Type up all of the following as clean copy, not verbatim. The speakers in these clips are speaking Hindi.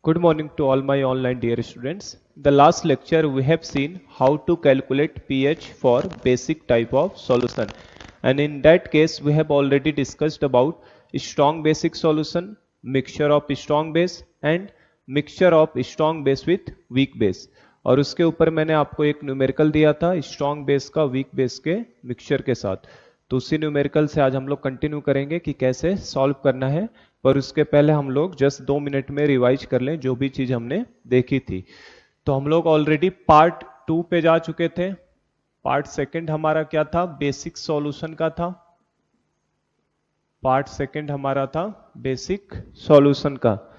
Good morning to all my online dear students. The last lecture we have seen how to calculate pH for basic type of solution, and in that case we have already discussed about strong basic solution, mixture of strong base and mixture of strong base with weak base. और उसके ऊपर मैंने आपको एक न्यूमेरिकल दिया था स्ट्रॉन्ग बेस का वीक बेस के मिक्सचर के साथ। तो उसी न्यूमेरिकल से आज हम लोग कंटिन्यू करेंगे कि कैसे सॉल्व करना है, पर उसके पहले हम लोग जस्ट 2 मिनट में रिवाइज कर लें जो भी चीज हमने देखी थी। तो हम लोग ऑलरेडी पार्ट 2 पे जा चुके थे। पार्ट सेकंड हमारा क्या था? बेसिक सॉल्यूशन का था। पार्ट सेकंड हमारा था बेसिक सॉल्यूशन का,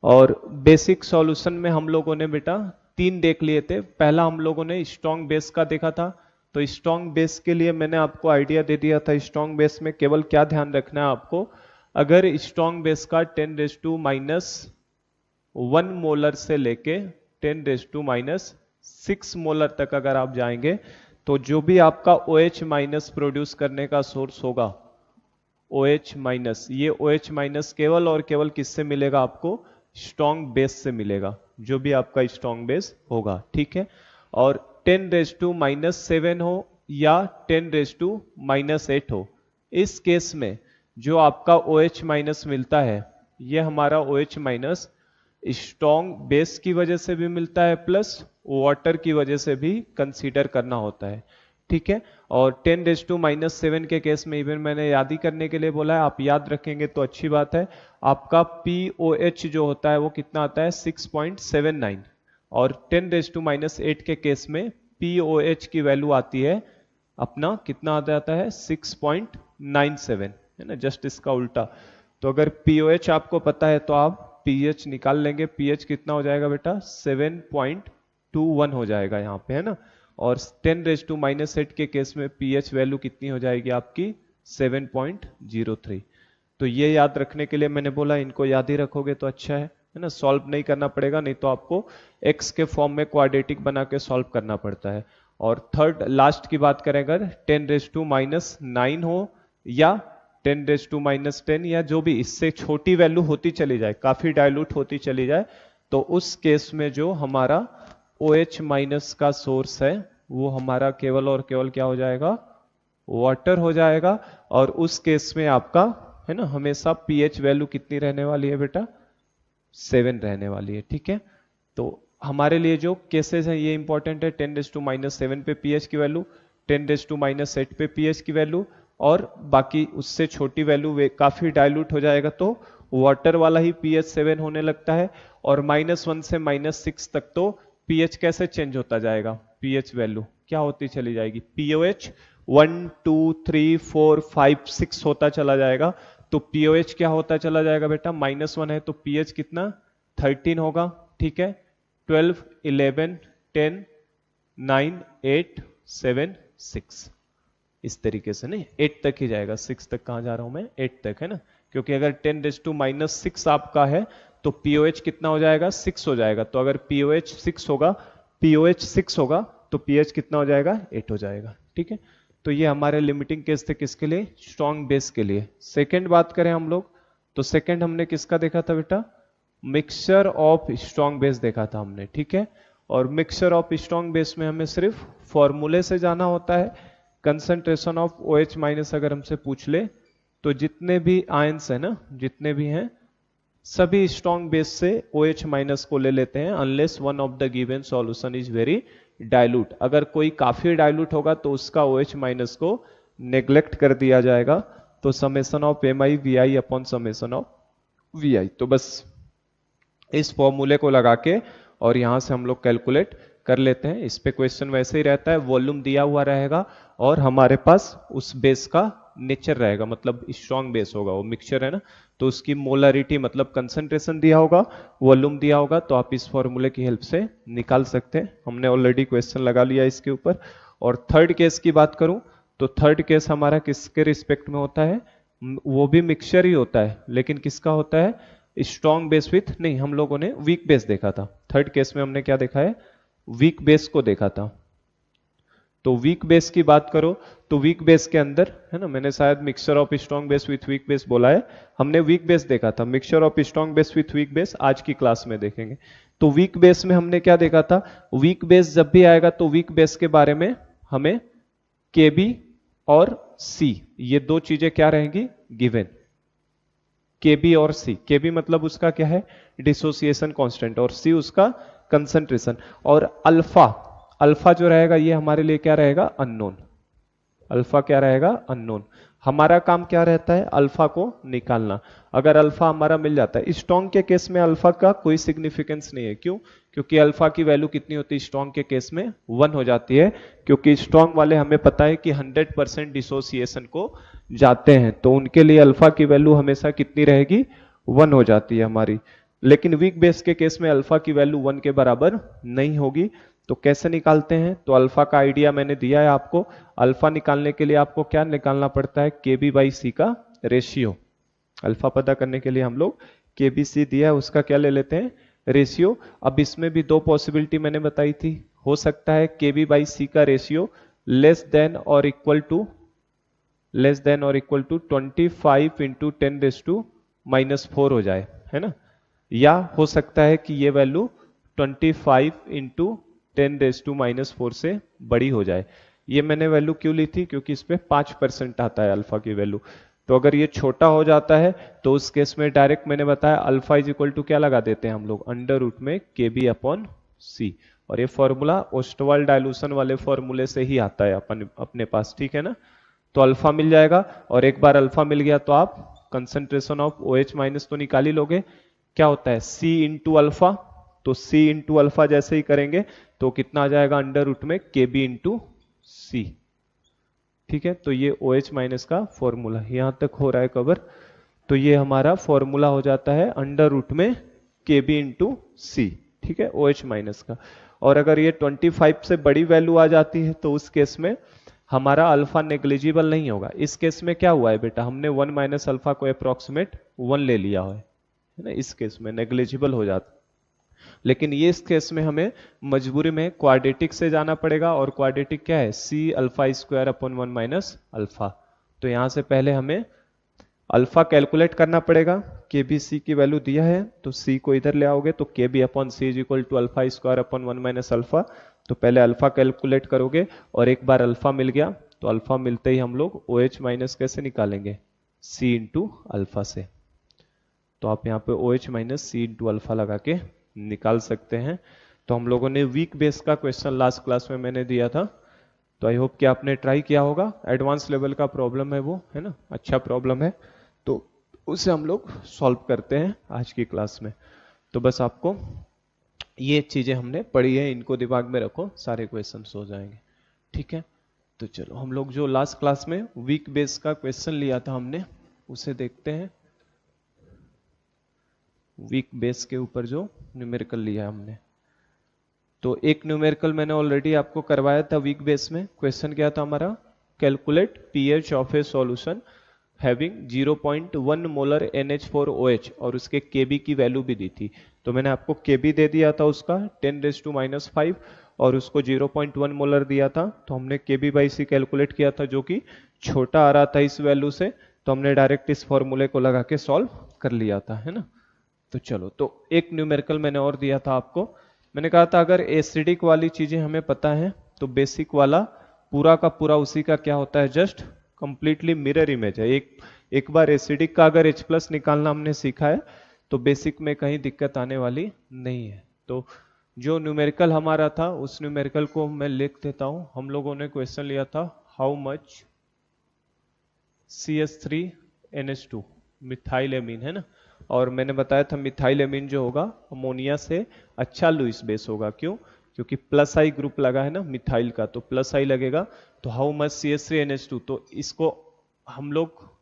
और बेसिक सॉल्यूशन में हम लोगों ने बेटा 3 देख लिए थे। पहला हम लोगों ने स्ट्रॉन्ग बेस का देखा था। तो स्ट्रॉन्ग बेस के लिए मैंने आपको आइडिया दे दिया था। स्ट्रॉन्ग बेस में केवल क्या ध्यान रखना है आपको, अगर स्ट्रॉन्ग बेस का 10⁻⁻1 मोलर से लेके 10⁻⁻6 मोलर तक अगर आप जाएंगे तो जो भी आपका OH- प्रोड्यूस करने का सोर्स होगा, OH-, ये OH- केवल और केवल किससे मिलेगा आपको? स्ट्रॉन्ग बेस से मिलेगा, जो भी आपका स्ट्रॉन्ग बेस होगा। ठीक है, और 10⁻⁻7 हो या 10⁻⁻8 हो, इस केस में जो आपका OH- मिलता है, ये हमारा OH- स्ट्रॉन्ग बेस की वजह से भी मिलता है प्लस वाटर की वजह से भी कंसीडर करना होता है। ठीक है, और 10⁻⁻7 के केस में इवन मैंने याद ही करने के लिए बोला है, आप याद रखेंगे तो अच्छी बात है। आपका POH जो होता है वो कितना आता है? 6.79, और 10⁻⁸ के केस में POH की वैल्यू आती है अपना कितना आ जाता है? 6.97, है ना, जस्ट इसका उल्टा। तो अगर POH आपको पता है तो आप pH निकाल लेंगे। pH कितना हो जाएगा बेटा? 7.21 हो जाएगा यहाँ पे, है ना। और 10⁻⁸ के केस में pH वैल्यू कितनी हो जाएगी आपकी? 7.03। तो ये याद रखने के लिए मैंने बोला, इनको याद ही रखोगे तो अच्छा है ना। सॉल्व नहीं करना पड़ेगा, नहीं तो आपको x के फॉर्म में क्वाड्रेटिक बना के सॉल्व करना पड़ता है। और थर्ड लास्ट की बात करें, अगर 10⁻⁹ हो या 10⁻⁻10 या जो भी इससे छोटी वैल्यू होती चली जाए, काफी डाइल्यूट होती चली जाए, तो उस केस में जो हमारा OH- का सोर्स है वो हमारा केवल और केवल क्या हो जाएगा? वाटर हो जाएगा। और उस केस में आपका, है ना, हमेशा pH वैल्यू कितनी रहने वाली है बेटा? 7 रहने वाली है। ठीक है, तो हमारे लिए जो केसेस है ये इंपॉर्टेंट है। 10⁻⁷ पे pH की वैल्यू, 10⁻⁸ पे pH की वैल्यू, और बाकी उससे छोटी वैल्यू काफी डाइल्यूट हो जाएगा तो वाटर वाला ही pH 7 होने लगता है। और -1 से -6 तक तो pH कैसे चेंज होता जाएगा? pH वैल्यू क्या होती चली जाएगी? POH 1 2 3 4 5 6 होता चला जाएगा। तो POH क्या होता चला जाएगा बेटा? -1 है तो pH कितना? 13 होगा। ठीक है, 12 11 10 9 8 7 6, इस तरीके से नहीं, 8 तक ही जाएगा। 6 तक कहां जा रहा हूं मैं? 8 तक, है ना, क्योंकि अगर 10⁻⁻6 आपका है तो POH कितना हो जाएगा? 6 हो जाएगा। तो अगर POH 6 होगा तो pH कितना हो जाएगा? 8 हो जाएगा। ठीक है, तो ये हमारे लिमिटिंग केस थे किसके लिए? स्ट्रॉन्ग बेस के लिए। सेकेंड बात करें हम लोग, तो सेकेंड हमने किसका देखा था बेटा? मिक्सचर ऑफ स्ट्रॉन्ग बेस देखा था हमने। ठीक है, और मिक्सचर ऑफ स्ट्रॉन्ग बेस में हमें सिर्फ फॉर्मूले से जाना होता है। कंसंट्रेशन ऑफ OH- अगर हमसे पूछ ले तो जितने भी आयंस है ना, जितने भी हैं सभी स्ट्रॉन्ग बेस से OH- को ले लेते हैं, unless one of the given solution is very dilute. अगर कोई काफी डाइल्यूट होगा तो उसका OH- को नेग्लेक्ट कर दिया जाएगा। तो summation of MI VI upon summation of VI। तो बस इस फॉर्मूले को लगा के और यहां से हम लोग कैलकुलेट कर लेते हैं। इस पे क्वेश्चन वैसे ही रहता है, वॉल्यूम दिया हुआ रहेगा और हमारे पास उस बेस का नेचर रहेगा, मतलब स्ट्रॉन्ग बेस होगा, वो मिक्सचर है ना, तो उसकी मोलरिटी मतलब कंसंट्रेशन दिया होगा, वॉल्यूम दिया होगा। तो आप इस फॉर्मूले की हेल्प से निकाल सकते हैं। हमने ऑलरेडी क्वेश्चन लगा लिया इसके ऊपर। और थर्ड केस की बात करूं तो थर्ड केस हमारा किसके रिस्पेक्ट में होता है? वो भी मिक्सचर ही होता है, लेकिन किसका होता है? स्ट्रॉन्ग बेस विथ, नहीं, हम लोगों ने वीक बेस देखा था। थर्ड केस में हमने क्या देखा है? वीक बेस को देखा था। तो वीक बेस की बात करो तो वीक बेस के अंदर है ना, मैंने शायद mixture of strong base with weak base बोला है, हमने वीक बेस देखा था, mixture of strong base with weak base आज की क्लास में देखेंगे। तो वीक बेस में हमने क्या देखा था, वीक बेस जब भी आएगा तो वीक बेस के बारे में हमें KB और C ये दो चीजें क्या रहेंगी गिवन, KB और C। KB मतलब उसका क्या है डिसोसिएशन कांस्टेंट और C उसका कंसंट्रेशन, और अल्फा, अल्फा जो रहेगा ये हमारे लिए क्या रहेगा अननोन, अल्फा क्या रहेगा अननोन। हमारा काम क्या रहता है अल्फा को निकालना। अगर अल्फा हमारा मिल जाता है, स्ट्रॉन्ग के केस में अल्फा का कोई सिग्निफिकेंस नहीं है, क्यों, क्योंकि अल्फा की वैल्यू कितनी होती है स्ट्रॉन्ग के केस में 1 हो जाती है, क्योंकि स्ट्रॉन्ग वाले हमें पता है कि 100% डिसोसिएशन को जाते हैं, तो उनके लिए अल्फा की वैल्यू हमेशा कितनी रहेगी 1 हो जाती है हमारी। लेकिन वीक बेस के केस में अल्फा की वैल्यू 1 के बराबर नहीं होगी। तो कैसे निकालते हैं, तो अल्फा का आइडिया मैंने दिया है आपको। अल्फा निकालने के लिए आपको क्या निकालना पड़ता है KB/C का रेशियो। अल्फा पता करने के लिए हम लोग KB/C दिया है उसका क्या ले लेते हैं रेशियो। अब इसमें भी दो पॉसिबिलिटी मैंने बताई थी, हो सकता है KB/C का रेशियो लेस देन और इक्वल टू 25 इंटू 10⁻⁻4 हो जाए, है ना, या हो सकता है कि ये वैल्यू 25 इंटू 10⁻⁻4 से बड़ी हो जाए। ये मैंने वैल्यू क्यों ली थी, क्योंकि इस पे 5% आता है अल्फा की वैल्यू। तो अगर ये छोटा हो जाता है तो उस केस में डायरेक्ट मैंने बताया अल्फा इज इक्वल टू क्या लगा देते हैं हम लोग अंडर रूट में KB/C, और ये फॉर्मूला ओस्टवाल डायलूशन वाले फॉर्मूले से ही आता है अपने पास, ठीक है ना। तो अल्फा मिल जाएगा, और एक बार अल्फा मिल गया तो आप कंसंट्रेशन ऑफ OH माइनस तो निकाल ही लोगे, क्या होता है C इंटू अल्फा, तो C इंटू अल्फा जैसे ही करेंगे तो कितना आ जाएगा अंडर रूट में KB इंटू C, ठीक है। तो ये OH माइनस का फॉर्मूला यहां तक हो रहा है कवर। तो ये हमारा फॉर्मूला हो जाता है अंडर रूट में KB इंटू C, ठीक है, OH माइनस का। और अगर ये 25 से बड़ी वैल्यू आ जाती है तो उस केस में हमारा अल्फा नेग्लिजिबल नहीं होगा। इस केस में क्या हुआ है बेटा, हमने 1 माइनस अल्फा को अप्रोक्सीमेट 1 ले लिया है ना, इस केस में नेग्लिजिबल हो जाता। लेकिन ये इस केस में हमें मजबूरी में क्वाड्रेटिक से जाना पड़ेगा, और क्वाड्रेटिक क्या है C⁴/1 माइनस अल्फा। तो यहां से पहले हमें अल्फा कैलकुलेट करना पड़ेगा। KB/C की वैल्यू दिया है तो C को इधर ले आओगे तो KB/C is equal to α² minus alpha. तो पहले अल्फा कैलकुलेट करोगे, और एक बार अल्फा मिल गया तो अल्फा मिलते ही हम लोग OH माइनस कैसे निकालेंगे C इंटू अल्फा से। तो आप यहाँ पे OH minus C into alpha लगा के निकाल सकते हैं। तो हम लोगों ने वीक बेस का क्वेश्चन लास्ट क्लास में मैंने दिया था, तो आई होप कि आपने ट्राई किया होगा। एडवांस लेवल का प्रॉब्लम है वो, है ना, अच्छा प्रॉब्लम है, तो उसे हम लोग सॉल्व करते हैं आज की क्लास में। तो बस आपको ये चीजें हमने पढ़ी है, इनको दिमाग में रखो, सारे क्वेश्चन हो जाएंगे, ठीक है। तो चलो हम लोग जो लास्ट क्लास में वीक बेस का क्वेश्चन लिया था हमने उसे देखते हैं। वीक बेस के ऊपर जो न्यूमेरिकल लिया हमने, तो एक न्यूमेरिकल मैंने ऑलरेडी आपको करवाया था वीक बेस में। क्वेश्चन क्या था हमारा, calculate pH of A solution having 0.1 molar NH4OH, और उसके KB की वैल्यू भी दी थी। तो मैंने आपको KB दे दिया था उसका 10⁻⁻5, और उसको 0.1 मोलर दिया था। तो हमने KB/C कैलकुलेट किया था, जो कि छोटा आ रहा था इस वैल्यू से, तो हमने डायरेक्ट इस फॉर्मूले को लगा के सॉल्व कर लिया था, है ना। तो चलो, तो एक न्यूमेरिकल मैंने और दिया था आपको। मैंने कहा था अगर एसिडिक वाली चीजें हमें पता है तो बेसिक वाला पूरा का पूरा उसी का क्या होता है, जस्ट कंप्लीटली मिरर इमेज है। एक बार एसिडिक का अगर H+ निकालना हमने सीखा है तो बेसिक में कहीं दिक्कत आने वाली नहीं है। तो जो न्यूमेरिकल हमारा था उस न्यूमेरिकल को मैं लिख देता हूं। हम लोगों ने क्वेश्चन लिया था how much CH3NH2 methyl amine, है ना, और मैंने बताया था मिथाइल एमीन जो होगा अमोनिया से अच्छा लुईस बेस होगा। क्यों, क्योंकि +I ग्रुप लगा है ना मिथाइल का, तो +I लगेगा। तो हाउ मच CH3NH2, तो इसको हम लोग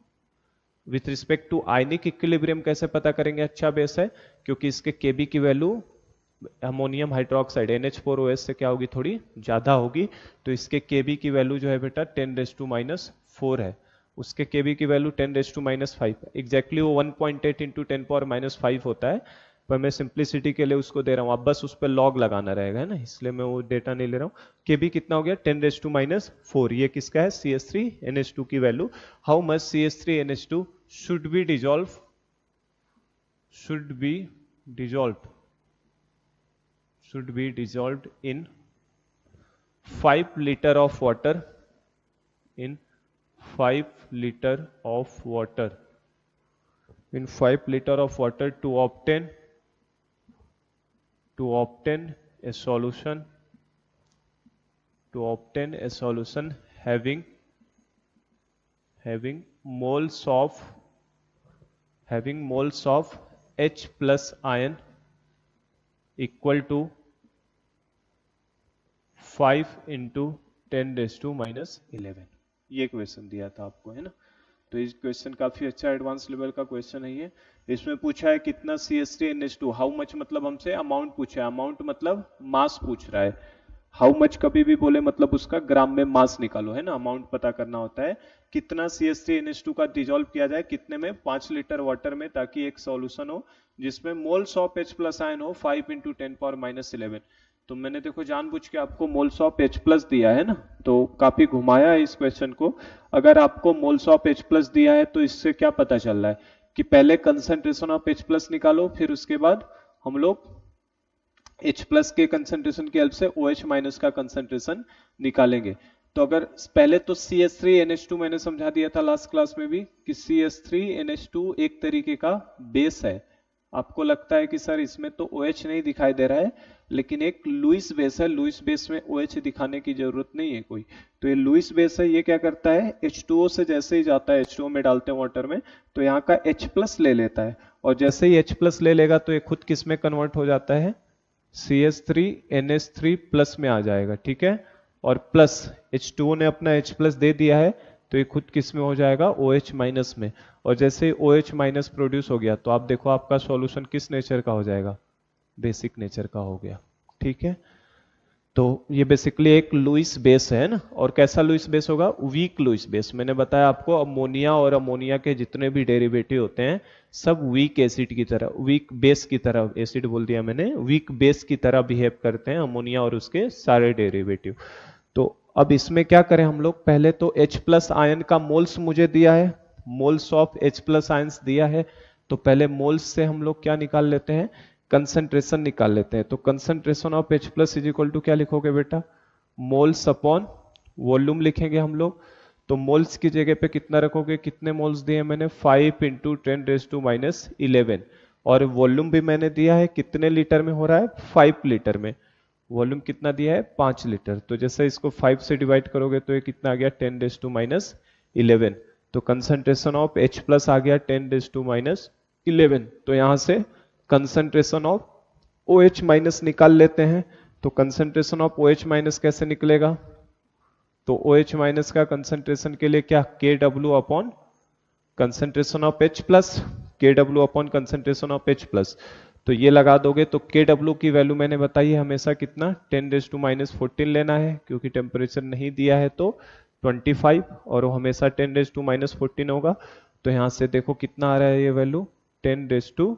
with respect to ionic equilibrium कैसे पता करेंगे अच्छा बेस है, क्योंकि इसके KB की वैल्यू अमोनियम हाइड्रोक्साइड NH4OH से क्या होगी, थोड़ी ज्यादा होगी। तो इसके KB की वैल्यू जो है बेटा 10⁻⁻4 है, उसके KB की वैल्यू 10⁻⁻5, एग्जैक्टली वो 1.8 इंटू 10⁻⁻5 होता है, पर मैं सिंप्लिसिटी के लिए उसको दे रहा हूं, आप बस उस पर लॉग लगाना रहेगा, है ना, इसलिए मैं वो डेटा नहीं ले रहा हूं। Kb कितना हो गया 10⁻⁻⁴, ये किसका है CH3NH2 की value. How much CH3NH2 should be dissolve, should be dissolved in 5 liter of water, in 5 liter of water, in 5 liter of water to obtain a solution, having moles of H plus ion equal to 5 into 10⁻11। ये क्वेश्चन दिया था आपको, है ना। तो इस क्वेश्चन काफी अच्छा एडवांस लेवल का क्वेश्चन है ये। इसमें पूछा है कितना CH3NH2, हाउ मच मतलब हमसे अमाउंट पूछा है, अमाउंट मतलब मास पूछ रहा है। हाउ मच कभी भी बोले मतलब उसका ग्राम में मास निकालो, है ना, अमाउंट पता करना होता है। कितना CH3NH2 का डिजोल्व किया जाए, कितने में, 5 लीटर वाटर में, ताकि एक सॉल्यूशन हो जिसमें moles of H plus ion हो 5 into 10⁻11। तो मैंने देखो जानबूझ के आपको मोल्स ऑफ H प्लस दिया है ना, तो काफी घुमाया है इस क्वेश्चन को। अगर आपको मोल्स ऑफ H प्लस दिया है तो इससे क्या पता चल रहा है कि पहले कंसंट्रेशन ऑफ H प्लस निकालो, फिर उसके बाद हम लोग H प्लस के कंसंट्रेशन की हेल्प से OH माइनस का कंसंट्रेशन निकालेंगे। तो अगर पहले तो CH3NH2 मैंने समझा दिया था लास्ट क्लास में भी कि CH3NH2 एक तरीके का बेस है। आपको लगता है कि सर इसमें तो OH नहीं दिखाई दे रहा है, लेकिन एक लुईस बेस है, लुईस बेस में OH दिखाने की जरूरत नहीं है कोई। तो ये लुईस बेस है, ये क्या करता है, H2O से जैसे ही जाता है, H2O में डालते हैं वाटर में, तो यहाँ का H प्लस ले लेता है, और जैसे ही H प्लस ले लेगा तो ये खुद किस में कन्वर्ट हो जाता है, CH3NH3 प्लस में आ जाएगा, ठीक है। और प्लस H2O ने अपना H प्लस दे दिया है, तो ये खुद किस में हो जाएगा, OH माइनस में। और जैसे ही OH माइनस प्रोड्यूस हो गया तो आप देखो आपका सॉल्यूशन किस नेचर का हो जाएगा, बेसिक नेचर का हो गया, ठीक है। तो ये बेसिकली एक लुईस बेस है ना। और कैसा लुईस बेस होगा, वीक लुईस बेस। मैंने बताया आपको अमोनिया और अमोनिया के जितने भी डेरिवेटिव होते हैं सब वीक एसिड की तरह, वीक बेस की तरह, एसिड बोल दिया मैंने, वीक बेस की तरह बिहेव करते हैं अमोनिया और उसके सारे डेरिवेटिव। तो अब इसमें क्या करें हम लोग, पहले तो H प्लस आयन का मोल्स मुझे दिया है, moles of H plus ions दिया है, तो पहले मोल्स से हम लोग क्या निकाल लेते हैं, कंसंट्रेशन निकाल लेते हैं। तो concentration of H plus is equal to क्या लिखोगे बेटा, मोल्स अपॉन वॉल्यूम लिखेंगे हम लोग। तो मोल्स की जगह पे कितना रखोगे, कितने मोल्स दिए मैंने, 5 into 10⁻11। और वॉल्यूम भी मैंने दिया है, कितने लीटर में हो रहा है, 5 लीटर में। वॉल्यूम कितना दिया है, 5 लीटर। तो जैसे इसको 5 से डिवाइड करोगे तो ये कितना आ गया, 10⁻11। तो कंसंट्रेशन ऑफ H प्लस आ गया 10⁻11। तो यहां से कंसंट्रेशन ऑफ OH माइनस निकाल लेते हैं। तो कंसंट्रेशन ऑफ OH माइनस कैसे निकलेगा, तो OH माइनस का कंसंट्रेशन के लिए क्या, KW upon concentration of H plus, KW upon concentration of H plus. तो ये लगा दोगे तो KW की वैल्यू मैंने बताई है हमेशा कितना, 10⁻14 लेना है, क्योंकि टेम्परेचर नहीं दिया है तो 25, और वो हमेशा 10⁻14 होगा। तो यहां से देखो कितना आ रहा है ये वैल्यू, 10⁻,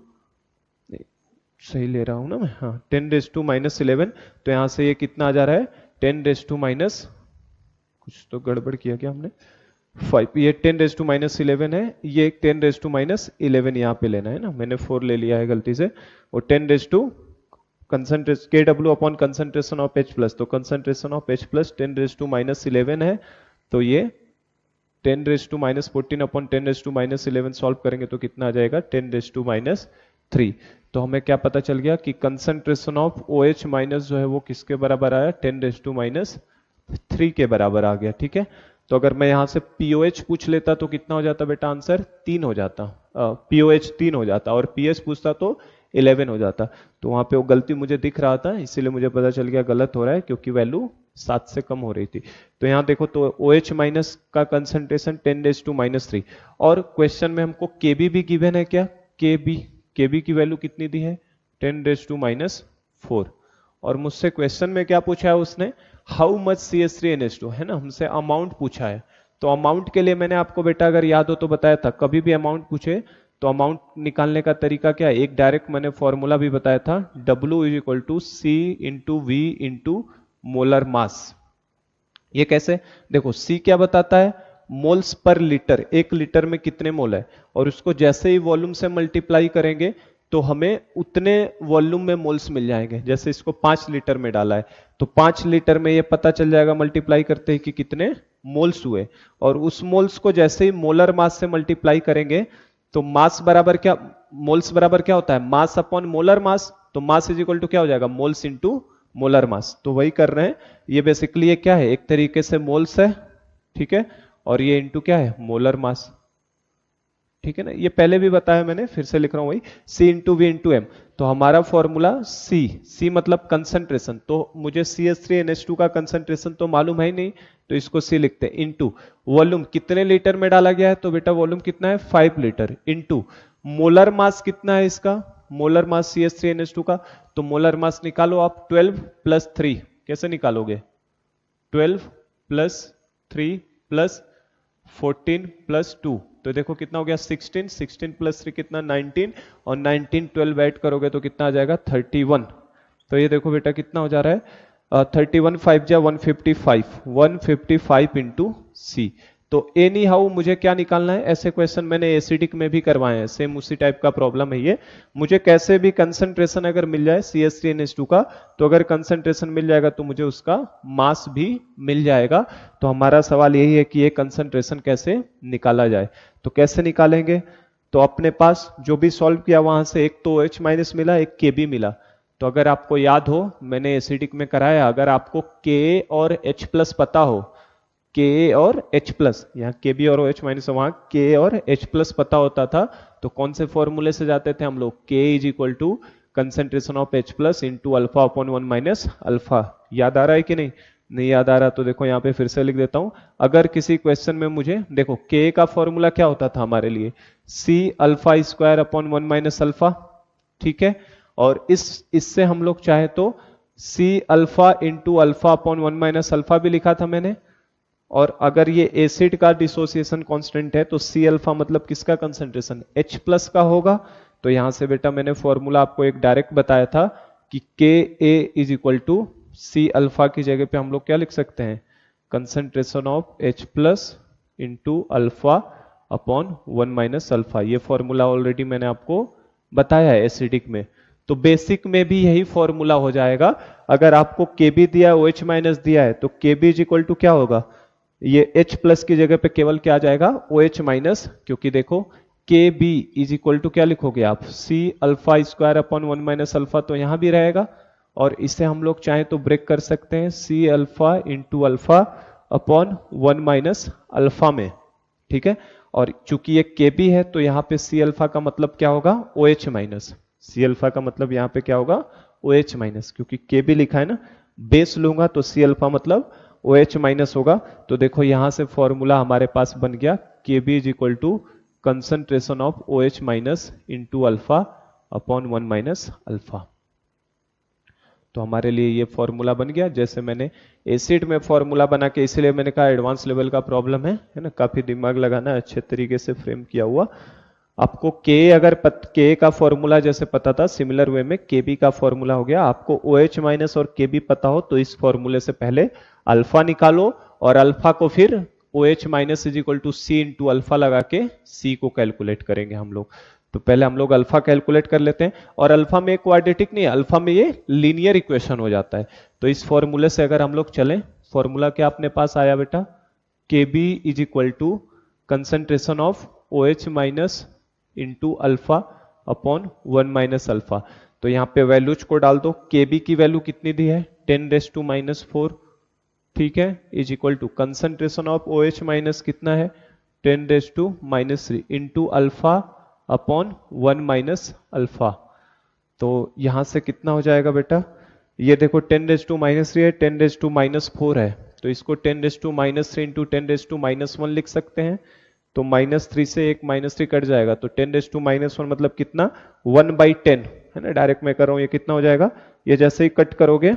सही ले रहा हूं ना मैं, हाँ 10⁻11। तो यहां से ये कितना आ जा रहा है, 10⁻, कुछ तो गड़बड़ किया क्या हमने, 5, ये 10⁻11 है, ये 10⁻11 यहाँ पे लेना है ना, मैंने 4 ले लिया है गलती से। और 10 concentration KW upon concentration of H plus, तो कंसंट्रेशन ऑफ H प्लस 10⁻11 है। तो ये 10⁻14 अपॉन 10⁻11 सॉल्व करेंगे तो कितना आ जाएगा, 10⁻3। तो हमें क्या पता चल गया कि कंसंट्रेशन ऑफ OH माइनस जो है वो किसके बराबर आया, 10⁻3 के बराबर आ गया, ठीक है। तो अगर मैं यहां से POH पूछ लेता तो कितना हो जाता बेटा, आंसर 3 हो जाता, POH 3 हो जाता, और PS पूछता तो 11 हो जाता। तो वहां पे वो गलती मुझे दिख रहा था, इसीलिए मुझे पता चल गया गलत हो रहा है, क्योंकि वैल्यू 7 से कम हो रही थी। तो यहाँ देखो तो OH माइनस का कंसंट्रेशन 10⁻3। और क्वेश्चन में हमको KB भी गिवन है क्या, KB की वैल्यू कितनी दी है, 10⁻4। और मुझसे क्वेश्चन में क्या पूछा है उसने, हाउ मच CH3NH2, है ना, हमसे अमाउंट पूछा है। तो अमाउंट के लिए मैंने आपको बेटा अगर याद हो तो बताया था, कभी भी अमाउंट पूछे तो अमाउंट निकालने का तरीका क्या है, एक डायरेक्ट मैंने फॉर्मूला भी बताया था, W is equal to C into V into molar mass. ये कैसे, देखो C क्या बताता है, मोल्स पर लीटर, एक लीटर में कितने मोल है, और उसको जैसे ही वॉल्यूम से मल्टीप्लाई करेंगे तो हमें उतने वॉल्यूम में मोल्स मिल जाएंगे। जैसे इसको 5 लीटर में डाला है तो 5 लीटर में ये पता चल जाएगा मल्टीप्लाई करते ही कि कितने मोल्स हुए, और उस मोल्स को जैसे ही मोलर मास से मल्टीप्लाई करेंगे तो मास बराबर क्या, मोल्स बराबर क्या होता है, मास अपॉन मोलर मास। तो मास इज इक्वल टू क्या हो जाएगा, मोल्स इंटू मोलर मास। तो वही कर रहे हैं, ये बेसिकली ये क्या है, एक तरीके से मोल्स है, ठीक है, और ये इंटू क्या है, मोलर मास, ठीक है ना। ये पहले भी बताया मैंने, फिर से लिख रहा हूं वही, C into V into M. तो हमारा फॉर्मूला C मतलब कंसंट्रेशन, तो मुझे CH3NH2 का कंसंट्रेशन तो मालूम है ही नहीं, तो इसको C लिखते हैं, इंटू वॉल्यूम कितने लीटर में डाला गया है, तो बेटा वॉल्यूम कितना है 5 लीटर, इंटू मोलर मास कितना है इसका, मोलर मास CH3NH2 का, तो मोलर मास निकालो आप 12 प्लस 3, कैसे निकालोगे, 12 प्लस 3 प्लस 14 प्लस 2, तो देखो कितना हो गया 16, 16 प्लस 3 कितना 19, और 19 12 ऐड करोगे तो कितना आ जाएगा 31। तो ये देखो बेटा कितना हो जा रहा है 31 5 जा 155, 155 इंटू सी। तो एनी हाउ मुझे क्या निकालना है, ऐसे क्वेश्चन मैंने एसिडिक में भी करवाए हैं, सेम उसी टाइप का प्रॉब्लम है ये। मुझे कैसे भी कंसंट्रेशन अगर मिल जाए CH3NH2 का, तो अगर कंसंट्रेशन मिल जाएगा तो मुझे उसका मास भी मिल जाएगा। तो हमारा सवाल यही है कि ये कंसंट्रेशन कैसे निकाला जाए। तो कैसे निकालेंगे, तो अपने पास जो भी सॉल्व किया वहां से एक तो OH माइनस मिला, एक Kb मिला। तो अगर आपको याद हो मैंने एसिडिक में कराया, अगर आपको Ka और H प्लस पता हो, Ka और H प्लस, यहाँ Kb और OH माइनस, वहां K और H प्लस पता होता था, तो कौन से फॉर्मूले से जाते थे हम लोग, K is equal to concentration of H plus into alpha upon 1 minus alpha. याद आ रहा है कि नहीं, नहीं याद आ रहा तो देखो यहाँ पे फिर से लिख देता हूं। अगर किसी क्वेश्चन में मुझे देखो K का फॉर्मूला क्या होता था हमारे लिए, C alpha square upon 1 minus alpha, ठीक है, और इससे हम लोग चाहे तो C alpha into alpha upon 1 minus alpha भी लिखा था मैंने। और अगर ये एसिड का डिसोसिएशन कांस्टेंट है तो C अल्फा मतलब किसका कंसंट्रेशन, H प्लस का होगा। तो यहां से बेटा मैंने फॉर्मूला आपको एक डायरेक्ट बताया था कि Ka is equal to C alpha की जगह पे हम लोग क्या लिख सकते हैं, concentration of H plus into alpha upon 1 minus alpha. ये फॉर्मूला ऑलरेडी मैंने आपको बताया है एसिडिक में। तो बेसिक में भी यही फॉर्मूला हो जाएगा। अगर आपको Kb दिया है, OH माइनस दिया है, तो Kb इज इक्वल टू क्या होगा, ये H प्लस की जगह पे केवल क्या आ जाएगा OH माइनस, क्योंकि देखो Kb इज इक्वल टू क्या लिखोगे आप, C alpha square upon 1 minus alpha, तो यहां भी रहेगा। और इसे हम लोग चाहे तो ब्रेक कर सकते हैं, C alpha into alpha upon 1 minus alpha में, ठीक है। और चूंकि ये Kb है तो यहाँ पे C अल्फा का मतलब क्या होगा, OH माइनस, C अल्फा का मतलब यहाँ पे क्या होगा OH माइनस, क्योंकि Kb लिखा है ना, बेस लूंगा तो C अल्फा मतलब OH माइनस होगा। तो देखो यहां से फॉर्मूला हमारे पास बन गया, Kb is equal to concentration of OH minus into alpha upon 1 minus alpha. तो हमारे लिए ये फॉर्मूला बन गया। जैसे मैंने एसिड में फॉर्मूला बना के, इसलिए मैंने कहा एडवांस लेवल का प्रॉब्लम है ना, काफी दिमाग लगाना, अच्छे तरीके से फ्रेम किया हुआ। आपको K अगर K का फॉर्मूला जैसे पता था, सिमिलर वे में Kb का फॉर्मूला हो गया। आपको OH माइनस और Kb पता हो तो इस फॉर्मूले से पहले अल्फा निकालो, और अल्फा को फिर OH minus is equal to C into alpha लगा के C को कैलकुलेट करेंगे हम लोग। तो पहले हम लोग अल्फा कैलकुलेट कर लेते हैं, और अल्फा में क्वाड्रेटिक नहीं, अल्फा में ये लीनियर इक्वेशन हो जाता है। तो इस फॉर्मूले से अगर हम लोग चलें, फॉर्मूला क्या अपने पास आया बेटा, Kb is equal to concentration of OH minus into alpha upon 1 minus alpha. तो यहाँ पे वैल्यूज को डाल दो। Kb की वैल्यू कितनी दी है, 10⁻⁻⁴, ठीक है, is equal to concentration of OH minus कितना है 10⁻³ into alpha upon 1 minus alpha. तो यहां से कितना हो जाएगा बेटा, ये देखो 10⁻³ है, 10⁻⁻⁴ है, तो इसको 10⁻³ इंटू 10⁻⁻1 लिख सकते हैं। तो -3 से एक -3 कट जाएगा, तो 10⁻⁻1 मतलब कितना 1/10 है ना, डायरेक्ट मैं कर रहा हूं, ये कितना हो जाएगा, ये जैसे ही कट करोगे,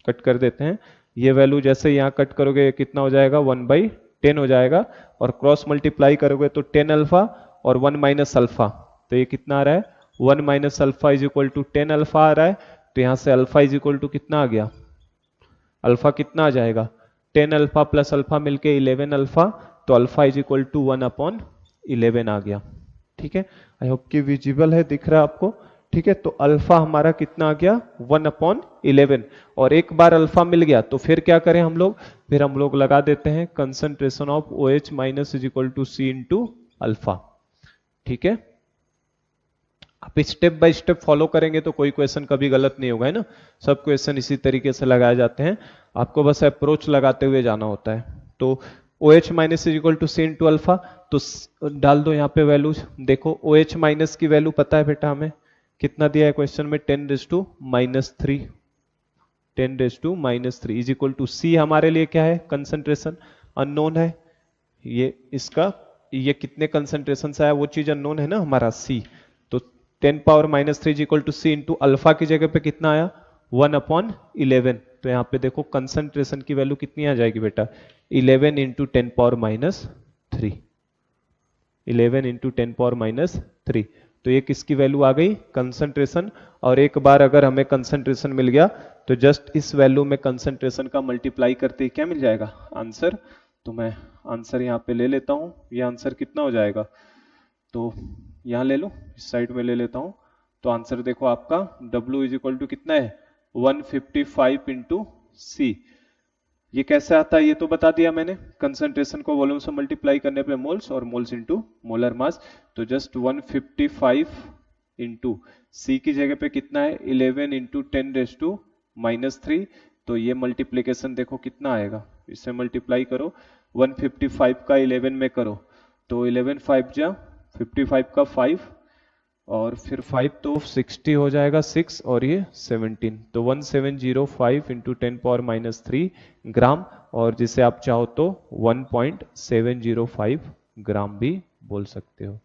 कट कर देते हैं, ये वैल्यू जैसे यहाँ कट करोगे कितना हो जाएगा 1/10 हो जाएगा, और क्रॉस मल्टीप्लाई करोगे तो 10 अल्फा और 1 माइनस अल्फा, तो ये कितना आ रहा है 1 minus alpha is equal to 10 alpha आ रहा है। तो यहां से अल्फा इज इक्वल टू कितना आ गया, अल्फा कितना आ जाएगा 10 अल्फा प्लस अल्फा मिलके 11 अल्फा, तो अल्फा इज इक्वल टू 1/11 आ गया। ठीक है, आई होप कि विजिबल है, दिख रहा है आपको। ठीक है, तो अल्फा हमारा कितना आ गया 1/11, और एक बार अल्फा मिल गया तो फिर क्या करें हम लोग, फिर हम लोग लगा देते हैं concentration of OH minus is equal to C into alpha. ठीक है, आप स्टेप बाय स्टेप फॉलो करेंगे तो कोई क्वेश्चन कभी गलत नहीं होगा, है ना। सब क्वेश्चन इसी तरीके से लगाए जाते हैं, आपको बस अप्रोच लगाते हुए जाना होता है। तो OH minus is equal to C into alpha, तो डाल दो यहाँ पे वैल्यू। देखो OH माइनस की वैल्यू पता है बेटा हमें, कितना दिया है क्वेश्चन में 10⁻³ 10⁻³ इज इक्वल टू C हमारे लिए क्या है कंसंट्रेशन अननोन है, ये इसका ये कितने कंसंट्रेशन से आया वो चीज अननोन है ना हमारा C, तो 10⁻³ is equal to C into alpha की जगह पे कितना आया 1/11। तो यहाँ पे देखो कंसंट्रेशन की वैल्यू कितनी आ जाएगी बेटा 11 इंटू 10⁻³ 11 इंटू 10⁻³। तो ये किसकी वैल्यू आ गई कंसंट्रेशन, और एक बार अगर हमें कंसंट्रेशन मिल गया तो जस्ट इस वैल्यू में कंसंट्रेशन का मल्टीप्लाई करते ही क्या मिल जाएगा आंसर। तो मैं आंसर यहाँ पे ले लेता हूँ, ये आंसर कितना हो जाएगा, तो यहाँ ले लो इस साइड में ले लेता हूँ। तो आंसर देखो आपका W इज इक्वल टू कितना है 155 इंटू C। ये कैसे आता है ये तो बता दिया मैंने, कंसंट्रेशन को वॉल्यूम से मल्टीप्लाई करने पे मोल्स और मोल्स इंटू मोलर मास, तो जस्ट 155 इंटू C की जगह पे कितना है 11 इंटू 10⁻³ तो ये मल्टीप्लीकेशन देखो कितना आएगा, इससे मल्टीप्लाई करो 155 का 11 में करो तो 11 5 जा 55 का 5 और फिर 5 तो 60 हो जाएगा 6 और ये 17, तो 1705 इंटू 10⁻³ ग्राम, और जिसे आप चाहो तो 1.705 ग्राम भी बोल सकते हो।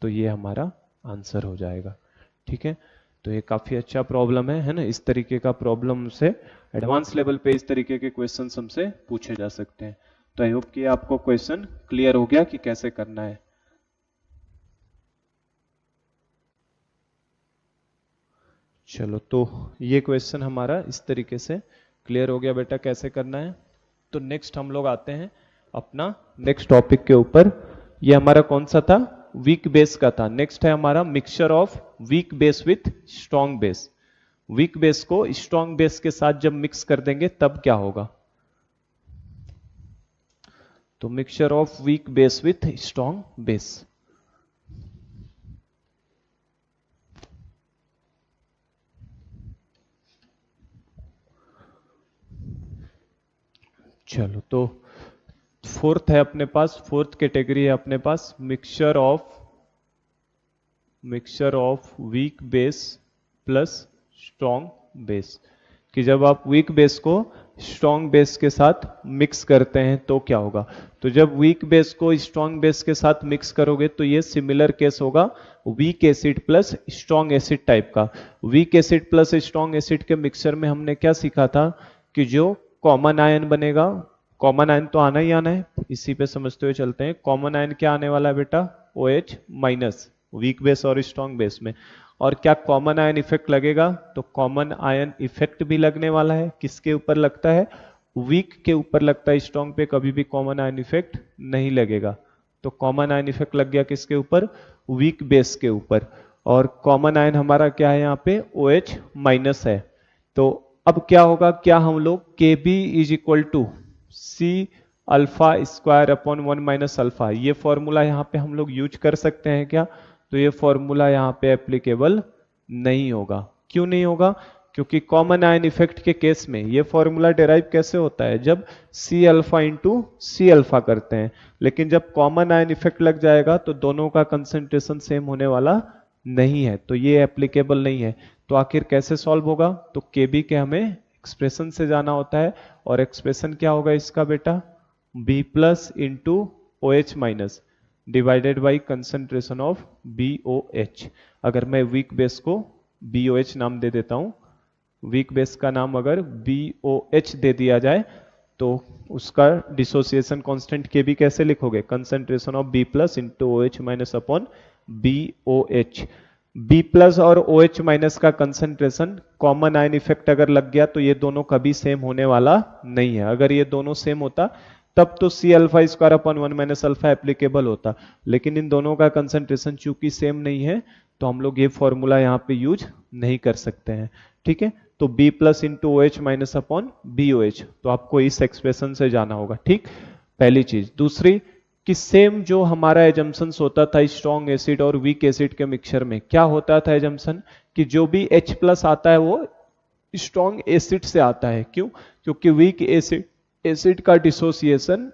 तो ये हमारा आंसर हो जाएगा। ठीक है, तो ये काफी अच्छा प्रॉब्लम है ना। इस तरीके का प्रॉब्लम से एडवांस लेवल पे इस तरीके के क्वेश्चन हमसे पूछे जा सकते हैं। तो आई होप कि आपको क्वेश्चन क्लियर हो गया कि कैसे करना है। चलो, तो ये क्वेश्चन हमारा इस तरीके से क्लियर हो गया बेटा कैसे करना है। तो नेक्स्ट हम लोग आते हैं अपना नेक्स्ट टॉपिक के ऊपर। ये हमारा कौन सा था, वीक बेस का था। नेक्स्ट है हमारा mixture of weak base with strong base. Week base को स्ट्रॉन्ग बेस के साथ जब मिक्स कर देंगे तब क्या होगा, तो mixture of weak base with strong base. चलो, तो फोर्थ है अपने पास, फोर्थ कैटेगरी है अपने पास mixture of weak base plus strong base, कि जब आप वीक बेस को स्ट्रॉन्ग बेस के साथ मिक्स करते हैं तो क्या होगा। तो जब वीक बेस को स्ट्रॉन्ग बेस के साथ मिक्स करोगे तो ये सिमिलर केस होगा weak acid plus strong acid type का। Weak acid plus strong acid के मिक्सचर में हमने क्या सीखा था कि जो कॉमन आयन बनेगा, कॉमन आयन तो आना ही आना है, इसी पे समझते हुए चलते हैं। कॉमन आयन क्या आने वाला है बेटा OH माइनस वीक बेस और स्ट्रॉन्ग बेस में, और क्या कॉमन आयन इफेक्ट लगेगा, तो कॉमन आयन इफेक्ट भी लगने वाला है। किसके ऊपर लगता है, वीक के ऊपर लगता है, स्ट्रॉन्ग पे कभी भी कॉमन आयन इफेक्ट नहीं लगेगा। तो कॉमन आयन इफेक्ट लग गया किसके ऊपर, वीक बेस के ऊपर, और कॉमन आयन हमारा क्या है यहाँ पे OH माइनस है। तो अब क्या होगा, क्या हम लोग KB is equal to C alpha square upon 1 minus alpha, ये फॉर्मूला यहाँ पे हम लोग यूज कर सकते हैं क्या, तो ये फॉर्मूला यहाँ पे एप्लीकेबल नहीं होगा। क्यों नहीं होगा, क्योंकि कॉमन आयन इफेक्ट के केस में ये फॉर्मूला डिराइव कैसे होता है, जब C alpha into C alpha करते हैं, लेकिन जब कॉमन आयन इफेक्ट लग जाएगा तो दोनों का कंसंट्रेशन सेम होने वाला नहीं है, तो ये एप्लीकेबल नहीं है। तो आखिर कैसे सॉल्व होगा, तो KB के हमें एक्सप्रेशन से जाना होता है, और एक्सप्रेशन क्या होगा इसका बेटा B plus into OH minus divided by concentration of BOH। अगर मैं वीक बेस को BOH नाम दे देता हूं, वीक बेस का नाम अगर BOH दे दिया जाए तो उसका डिसोसिएशन कांस्टेंट के बी कैसे लिखोगे, concentration of B plus into O H minus upon B O H. B plus और ओ एच माइनस का कंसंट्रेशन कॉमन आयन इफेक्ट अगर लग गया तो ये दोनों कभी सेम होने वाला नहीं है। अगर ये दोनों सेम होता तब तो C alpha square upon 1 minus alpha applicable होता, लेकिन इन दोनों का कंसंट्रेशन चूंकि सेम नहीं है तो हम लोग ये फॉर्मूला यहाँ पे यूज नहीं कर सकते हैं। ठीक है, तो b plus into O H minus upon B O H, तो आपको इस एक्सप्रेशन से जाना होगा। ठीक, पहली चीज। दूसरी कि सेम जो हमारा एजम्पशंस होता था स्ट्रॉन्ग एसिड और वीक एसिड के मिक्सचर में, क्या होता था एजम्पशन कि जो भी H प्लस आता है वो स्ट्रॉन्ग एसिड से आता है। क्यों? क्योंकि वीक एसिड का डिसोसिएशन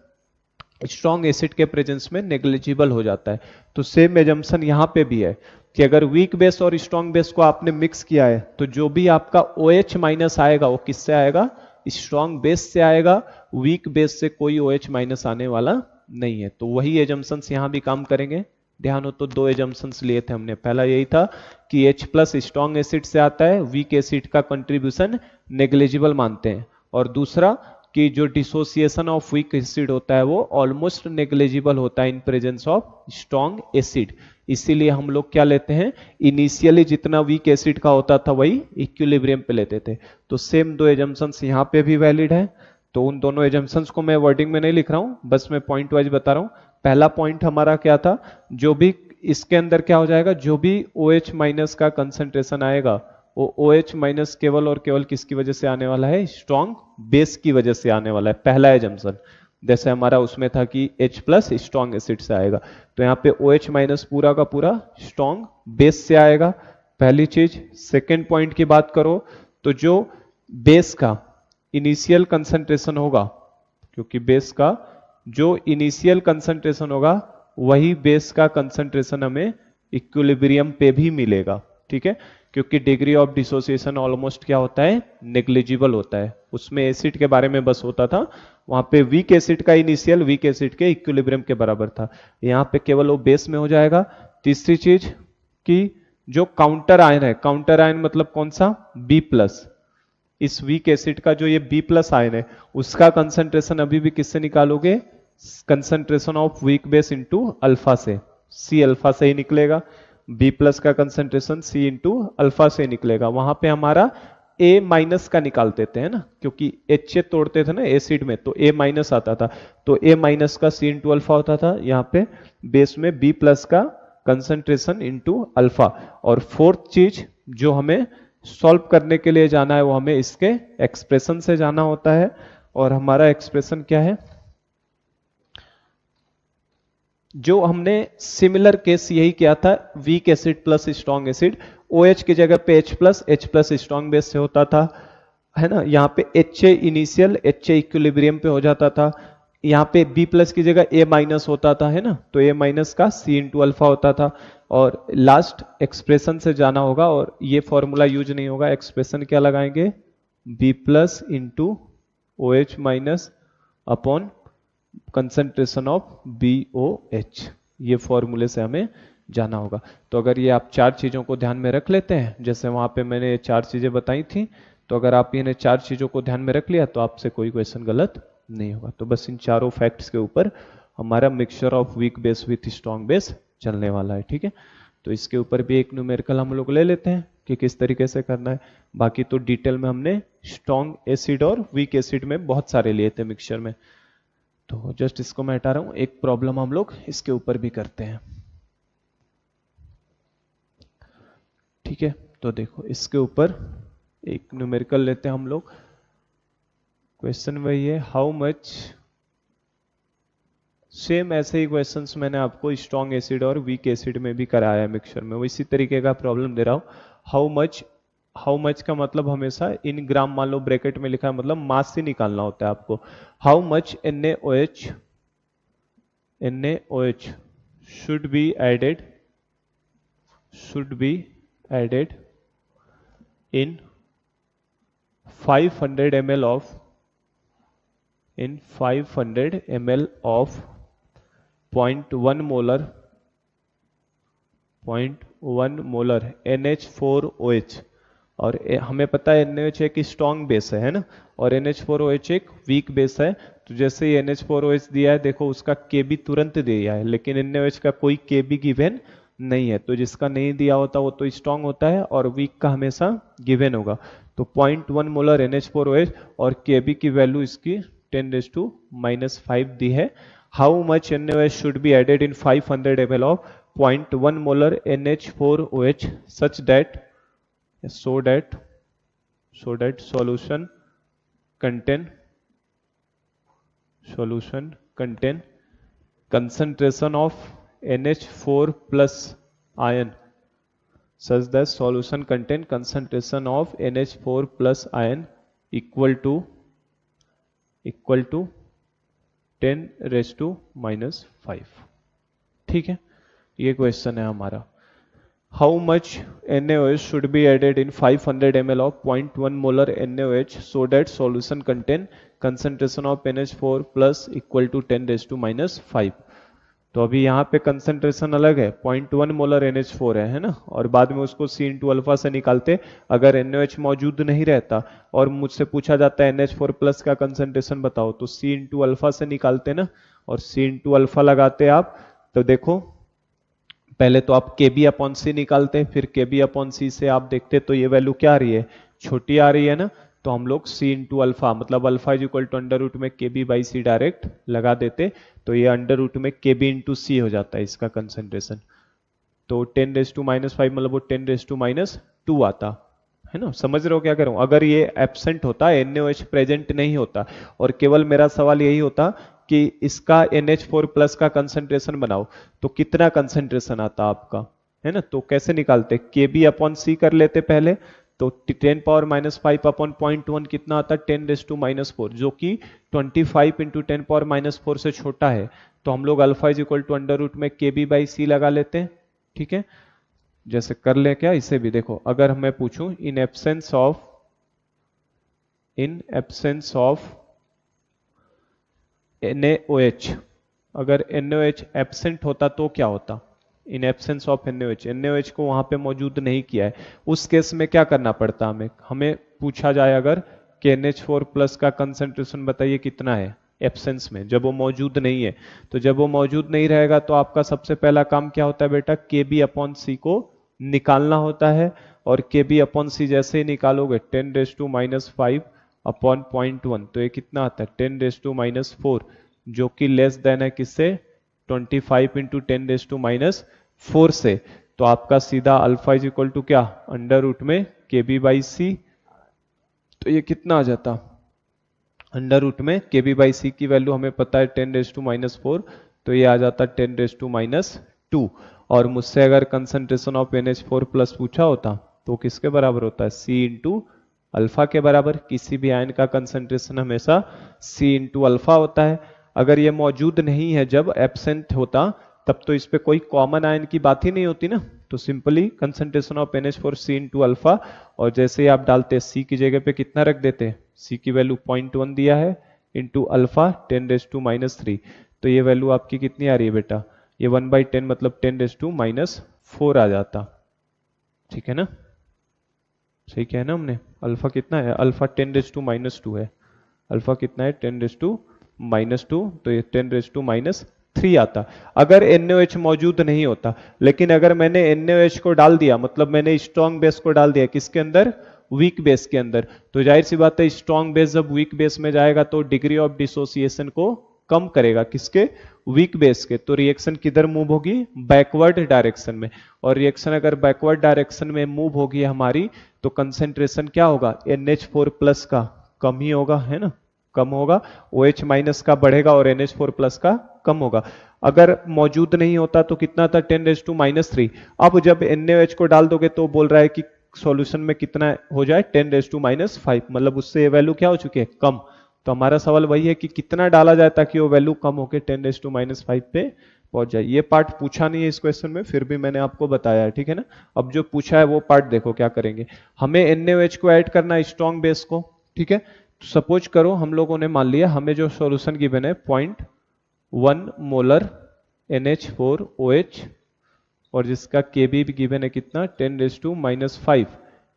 स्ट्रॉन्ग एसिड के प्रेजेंस में नेग्लिजिबल हो जाता है। तो सेम एजम्पशन यहां पे भी है कि अगर वीक बेस और स्ट्रॉन्ग बेस को आपने मिक्स किया है तो जो भी आपका OH माइनस आएगा वो किससे आएगा, स्ट्रॉन्ग बेस से आएगा, वीक बेस से कोई OH माइनस आने वाला नहीं है। तो वही एजम्पशंस यहां भी काम करेंगे। ध्यान हो तो दो एजम्पशंस लिए थे हमने, पहला यही था कि H प्लस स्ट्रॉन्ग एसिड से आता है, वीक एसिड का कंट्रीब्यूशन नेग्लिजिबल मानते हैं, और दूसरा कि जो डिसोसिएशन ऑफ वीक एसिड होता है वो ऑलमोस्ट नेग्लिजिबल होता है in presence of strong acid. इसीलिए हम लोग क्या लेते हैं, इनिशियली जितना वीक एसिड का होता था वही इक्विलिब्रियम पे लेते थे। तो सेम दो एजम्पशंस यहाँ पे भी वैलिड है। तो उन दोनों एजम्पशंस को मैं वर्डिंग में नहीं लिख रहा हूं, बस मैं पॉइंट वाइज बता रहा हूं। पहला पॉइंट हमारा क्या था, जो भी इसके अंदर क्या हो जाएगा, जो भी OH माइनस का कंसंट्रेशन आएगा वो OH माइनस केवल और केवल किसकी वजह से आने वाला है, स्ट्रॉन्ग बेस की वजह से आने वाला है। पहला एजम्पशन जैसे हमारा उसमें था कि H प्लस स्ट्रॉन्ग एसिड से आएगा, तो यहाँ पे OH माइनस पूरा का पूरा स्ट्रॉन्ग बेस से आएगा, पहली चीज। सेकेंड पॉइंट की बात करो तो जो बेस का इनिशियल कंसंट्रेशन होगा, क्योंकि बेस का जो इनिशियल कंसंट्रेशन होगा वही बेस का कंसंट्रेशन हमें इक्विलिब्रियम पे भी मिलेगा। ठीक है, क्योंकि डिग्री ऑफ डिसोसिएशन ऑलमोस्ट क्या होता है, नेग्लिजिबल होता है। उसमें एसिड के बारे में बस होता था, वहां पे वीक एसिड का इनिशियल वीक एसिड के इक्विलिब्रियम के बराबर था, यहाँ पे केवल वो बेस में हो जाएगा। तीसरी चीज कि जो काउंटर आयन है, काउंटर आयन मतलब कौन सा, बी प्लस, इस वीक एसिड का जो ये बी प्लस आयन है उसका कंसंट्रेशन अभी भी किससे निकालोगे, concentration of weak base into alpha से, सी अल्फा से ही निकलेगा। बी प्लस का कंसंट्रेशन सी इंटू अल्फा से निकलेगा। वहां पे हमारा ए माइनस का निकालते थे, है ना, क्योंकि एच तोड़ते थे ना एसिड में, तो ए माइनस आता था, तो ए माइनस का सी इंटू अल्फा होता था। यहाँ पे बेस में बी प्लस का कंसंट्रेशन इंटू अल्फा। और फोर्थ चीज जो हमें सॉल्व करने के लिए जाना है वो हमें इसके एक्सप्रेशन से जाना होता है, और हमारा एक्सप्रेशन क्या है, जो हमने सिमिलर केस यही किया था, week acid plus strong acid, OH की जगह पे H प्लस स्ट्रॉन्ग बेस से होता था, है ना। यहाँ पे HA इनिशियल HA इक्विलिब्रियम पे हो जाता था, यहाँ पे B प्लस की जगह A माइनस होता था, है ना, तो A माइनस का C इंटू अल्फा होता था। और लास्ट एक्सप्रेशन से जाना होगा, और ये फॉर्मूला यूज नहीं होगा, एक्सप्रेशन क्या लगाएंगे, B plus into OH minus upon concentration of BOH, ये फॉर्मूले से हमें जाना होगा। तो अगर ये आप चार चीजों को ध्यान में रख लेते हैं, जैसे वहां पे मैंने ये चार चीजें बताई थी, तो अगर आप इन्हें चार चीजों को ध्यान में रख लिया तो आपसे कोई क्वेश्चन गलत नहीं होगा। तो बस इन चारों फैक्ट्स के ऊपर हमारा mixture of weak base with strong base चलने वाला है। ठीक है, तो इसके ऊपर भी एक न्यूमेरिकल हम लोग ले लेते हैं कि किस तरीके से करना है। बाकी तो डिटेल में हमने स्ट्रॉन्ग एसिड और वीक एसिड में बहुत सारे लिए थे मिक्सचर में, तो जस्ट इसको मैं हटा रहा हूं। एक प्रॉब्लम हम लोग इसके ऊपर भी करते हैं। ठीक है, तो देखो इसके ऊपर एक न्यूमेरिकल लेते हैं हम लोग। क्वेश्चन वही है, हाउ मच, सेम ऐसे ही क्वेश्चंस मैंने आपको स्ट्रॉन्ग एसिड और वीक एसिड में भी कराया है मिक्सचर में, वो इसी तरीके का प्रॉब्लम दे रहा हूं। हाउ मच का मतलब हमेशा इन ग्राम मान लो ब्रैकेट में लिखा है, मतलब मास से निकालना होता है आपको। How much NaOH should be added in 500 ml of 0.1 molar NH4OH। और हमें पता है NaOH एक स्ट्रॉन्ग बेस है ना, और NH4OH एक वीक बेस है। तो जैसे ही NH4OH दिया है देखो उसका Kb तुरंत दिया है, लेकिन NaOH का कोई Kb गिवन नहीं है। तो जिसका नहीं दिया होता वो तो स्ट्रांग होता है और वीक का हमेशा गिवन होगा। तो 0.1 मोलर NH4OH और Kb की वैल्यू इसकी 10⁻⁵ दी है। How much NaOH should be added in 500 ml of 0.1 molar NH4OH such that so that solution contain concentration of NH4 plus ion such that solution contain concentration of NH4 plus ion equal to 10⁻⁵। ठीक है, ये क्वेश्चन है हमारा। How much NaOH should be added in 500 ml of 0.1 molar NaOH so that solution contain concentration of NH4 plus equal to 10⁻⁵। तो अभी यहाँ पे कंसंट्रेशन अलग है, 0.1 मोलर NH4 है ना, और बाद में उसको C इंटू अल्फा से निकालते। अगर NaOH मौजूद नहीं रहता और मुझसे पूछा जाता है NH4 प्लस का कंसंट्रेशन बताओ, तो C इंटू अल्फा से निकालते ना, और C इंटू अल्फा लगाते आप। तो देखो पहले तो आप Kb/C निकालते, फिर Kb/C से आप देखते तो ये वैल्यू क्या आ रही है, छोटी आ रही है ना। तो हम लोग C इंटू अल्फा मतलब alpha is equal to under root में Kb/C डायरेक्ट लगा देते, तो ये अंडर रूट में Kb इंटू C हो जाता है इसका कंसंट्रेशन। तो 10⁻⁵ मतलब वो 10⁻² आता है ना। समझ रहे हो क्या कर रहा हूं? अगर ये एब्सेंट होता, NaOH प्रेजेंट नहीं होता और केवल मेरा सवाल यही होता कि इसका NH4 प्लस का कंसंट्रेशन बनाओ, तो कितना कंसंट्रेशन आता आपका, है ना। तो कैसे निकालते, Kb/C कर लेते पहले, तो 10⁻⁵ अपॉन 0.1 कितना आता, 10⁻⁴, जो कि 25 इंटू 10⁻⁴ से छोटा है। तो हम लोग alpha is equal to under root में Kb/C लगा लेते हैं। ठीक है, जैसे कर ले क्या, इसे भी देखो। अगर मैं पूछूं इन एब्सेंस ऑफ NaOH, अगर NaOH एब्सेंट होता तो क्या होता, इन एब्सेंस ऑफ NaOH को वहां पे मौजूद नहीं किया है, उस केस में क्या करना पड़ता हमें पूछा जाए अगर कि NH4 प्लस का कंसंट्रेशन बताइए कितना है एब्सेंस में, जब वो मौजूद नहीं है। तो जब वो मौजूद नहीं रहेगा तो आपका सबसे पहला काम क्या होता है बेटा, Kb/C को निकालना होता है, और Kb/C जैसे ही निकालोगे 10⁻⁵ अपॉन 0.1, तो ये कितना आता है 10⁻⁴, जो कि लेस देन है किससे, 25 इंटू 10⁻⁴ से। तो आपका सीधा अल्फा इज इक्वल टू क्या, अंडर रूट में Kb/C। तो ये कितना आ जाता, अंडर रूट में Kb/C की वैल्यू हमें पता है 10⁻⁴, तो ये आ जाता 10⁻²। और मुझसे अगर कंसंट्रेशन ऑफ NH4 प्लस पूछा होता तो किसके बराबर होता है, C इंटू अल्फा के बराबर। किसी भी आयन का कंसंट्रेशन हमेशा C इंटू अल्फा होता है। अगर ये मौजूद नहीं है, जब एब्सेंट होता, तब तो इस पे कोई कॉमन आयन की बात ही नहीं होती ना। तो simply concentration of NH4 C into alpha, और जैसे ही आप डालते C की जगह पे कितना रख देते, C की वैल्यू 0.1 दिया है इंटू अल्फा 10⁻⁻3। तो ये वैल्यू आपकी कितनी आ रही है बेटा, ये 1/10 मतलब 10⁻⁴ आ जाता। ठीक है ना, सही कहा ना हमने। अल्फा कितना है, अल्फा 10⁻² है, अल्फा कितना है 10⁻², तो ये 10⁻³ आता अगर NaOH मौजूद नहीं होता। लेकिन अगर मैंने NaOH को डाल दिया, मतलब मैंने स्ट्रॉन्ग बेस को डाल दिया किसके अंदर, वीक बेस के अंदर, तो जाहिर सी बात है स्ट्रॉन्ग बेस जब वीक बेस में जाएगा तो डिग्री ऑफ डिसोसिएशन को कम करेगा, किसके, वीक बेस के। तो रिएक्शन किधर मूव होगी, बैकवर्ड डायरेक्शन में। और रिएक्शन अगर बैकवर्ड डायरेक्शन में मूव होगी हमारी, तो कंसेंट्रेशन क्या होगा, NH4 प्लस का कम ही होगा, है ना, कम होगा। OH माइनस का बढ़ेगा और NH4 प्लस का कम होगा। अगर मौजूद नहीं होता तो कितना था, 10⁻⁻3। अब जब NaOH को डाल दोगे तो बोल रहा है कि सॉल्यूशन में कितना हो जाए, 10⁻⁵, मतलब उससे ये वैल्यू क्या हो चुकी है, कम। तो हमारा सवाल वही है कि कितना डाला जाए ताकि वो वैल्यू कम होकर 10⁻⁵ पे पहुंच जाए। ये पार्ट पूछा नहीं है इस क्वेश्चन में, फिर भी मैंने आपको बताया है, ठीक है ना। अब जो पूछा है वो पार्ट देखो क्या करेंगे। हमें NaOH को ऐड करना है स्ट्रॉन्ग बेस को, ठीक है। तो सपोज करो हम लोगों ने मान लिया हमें जो सॉल्यूशन गिवन है 0.1 मोलर NH4OH, और जिसका Kb भी गिवन है कितना, 10⁻⁵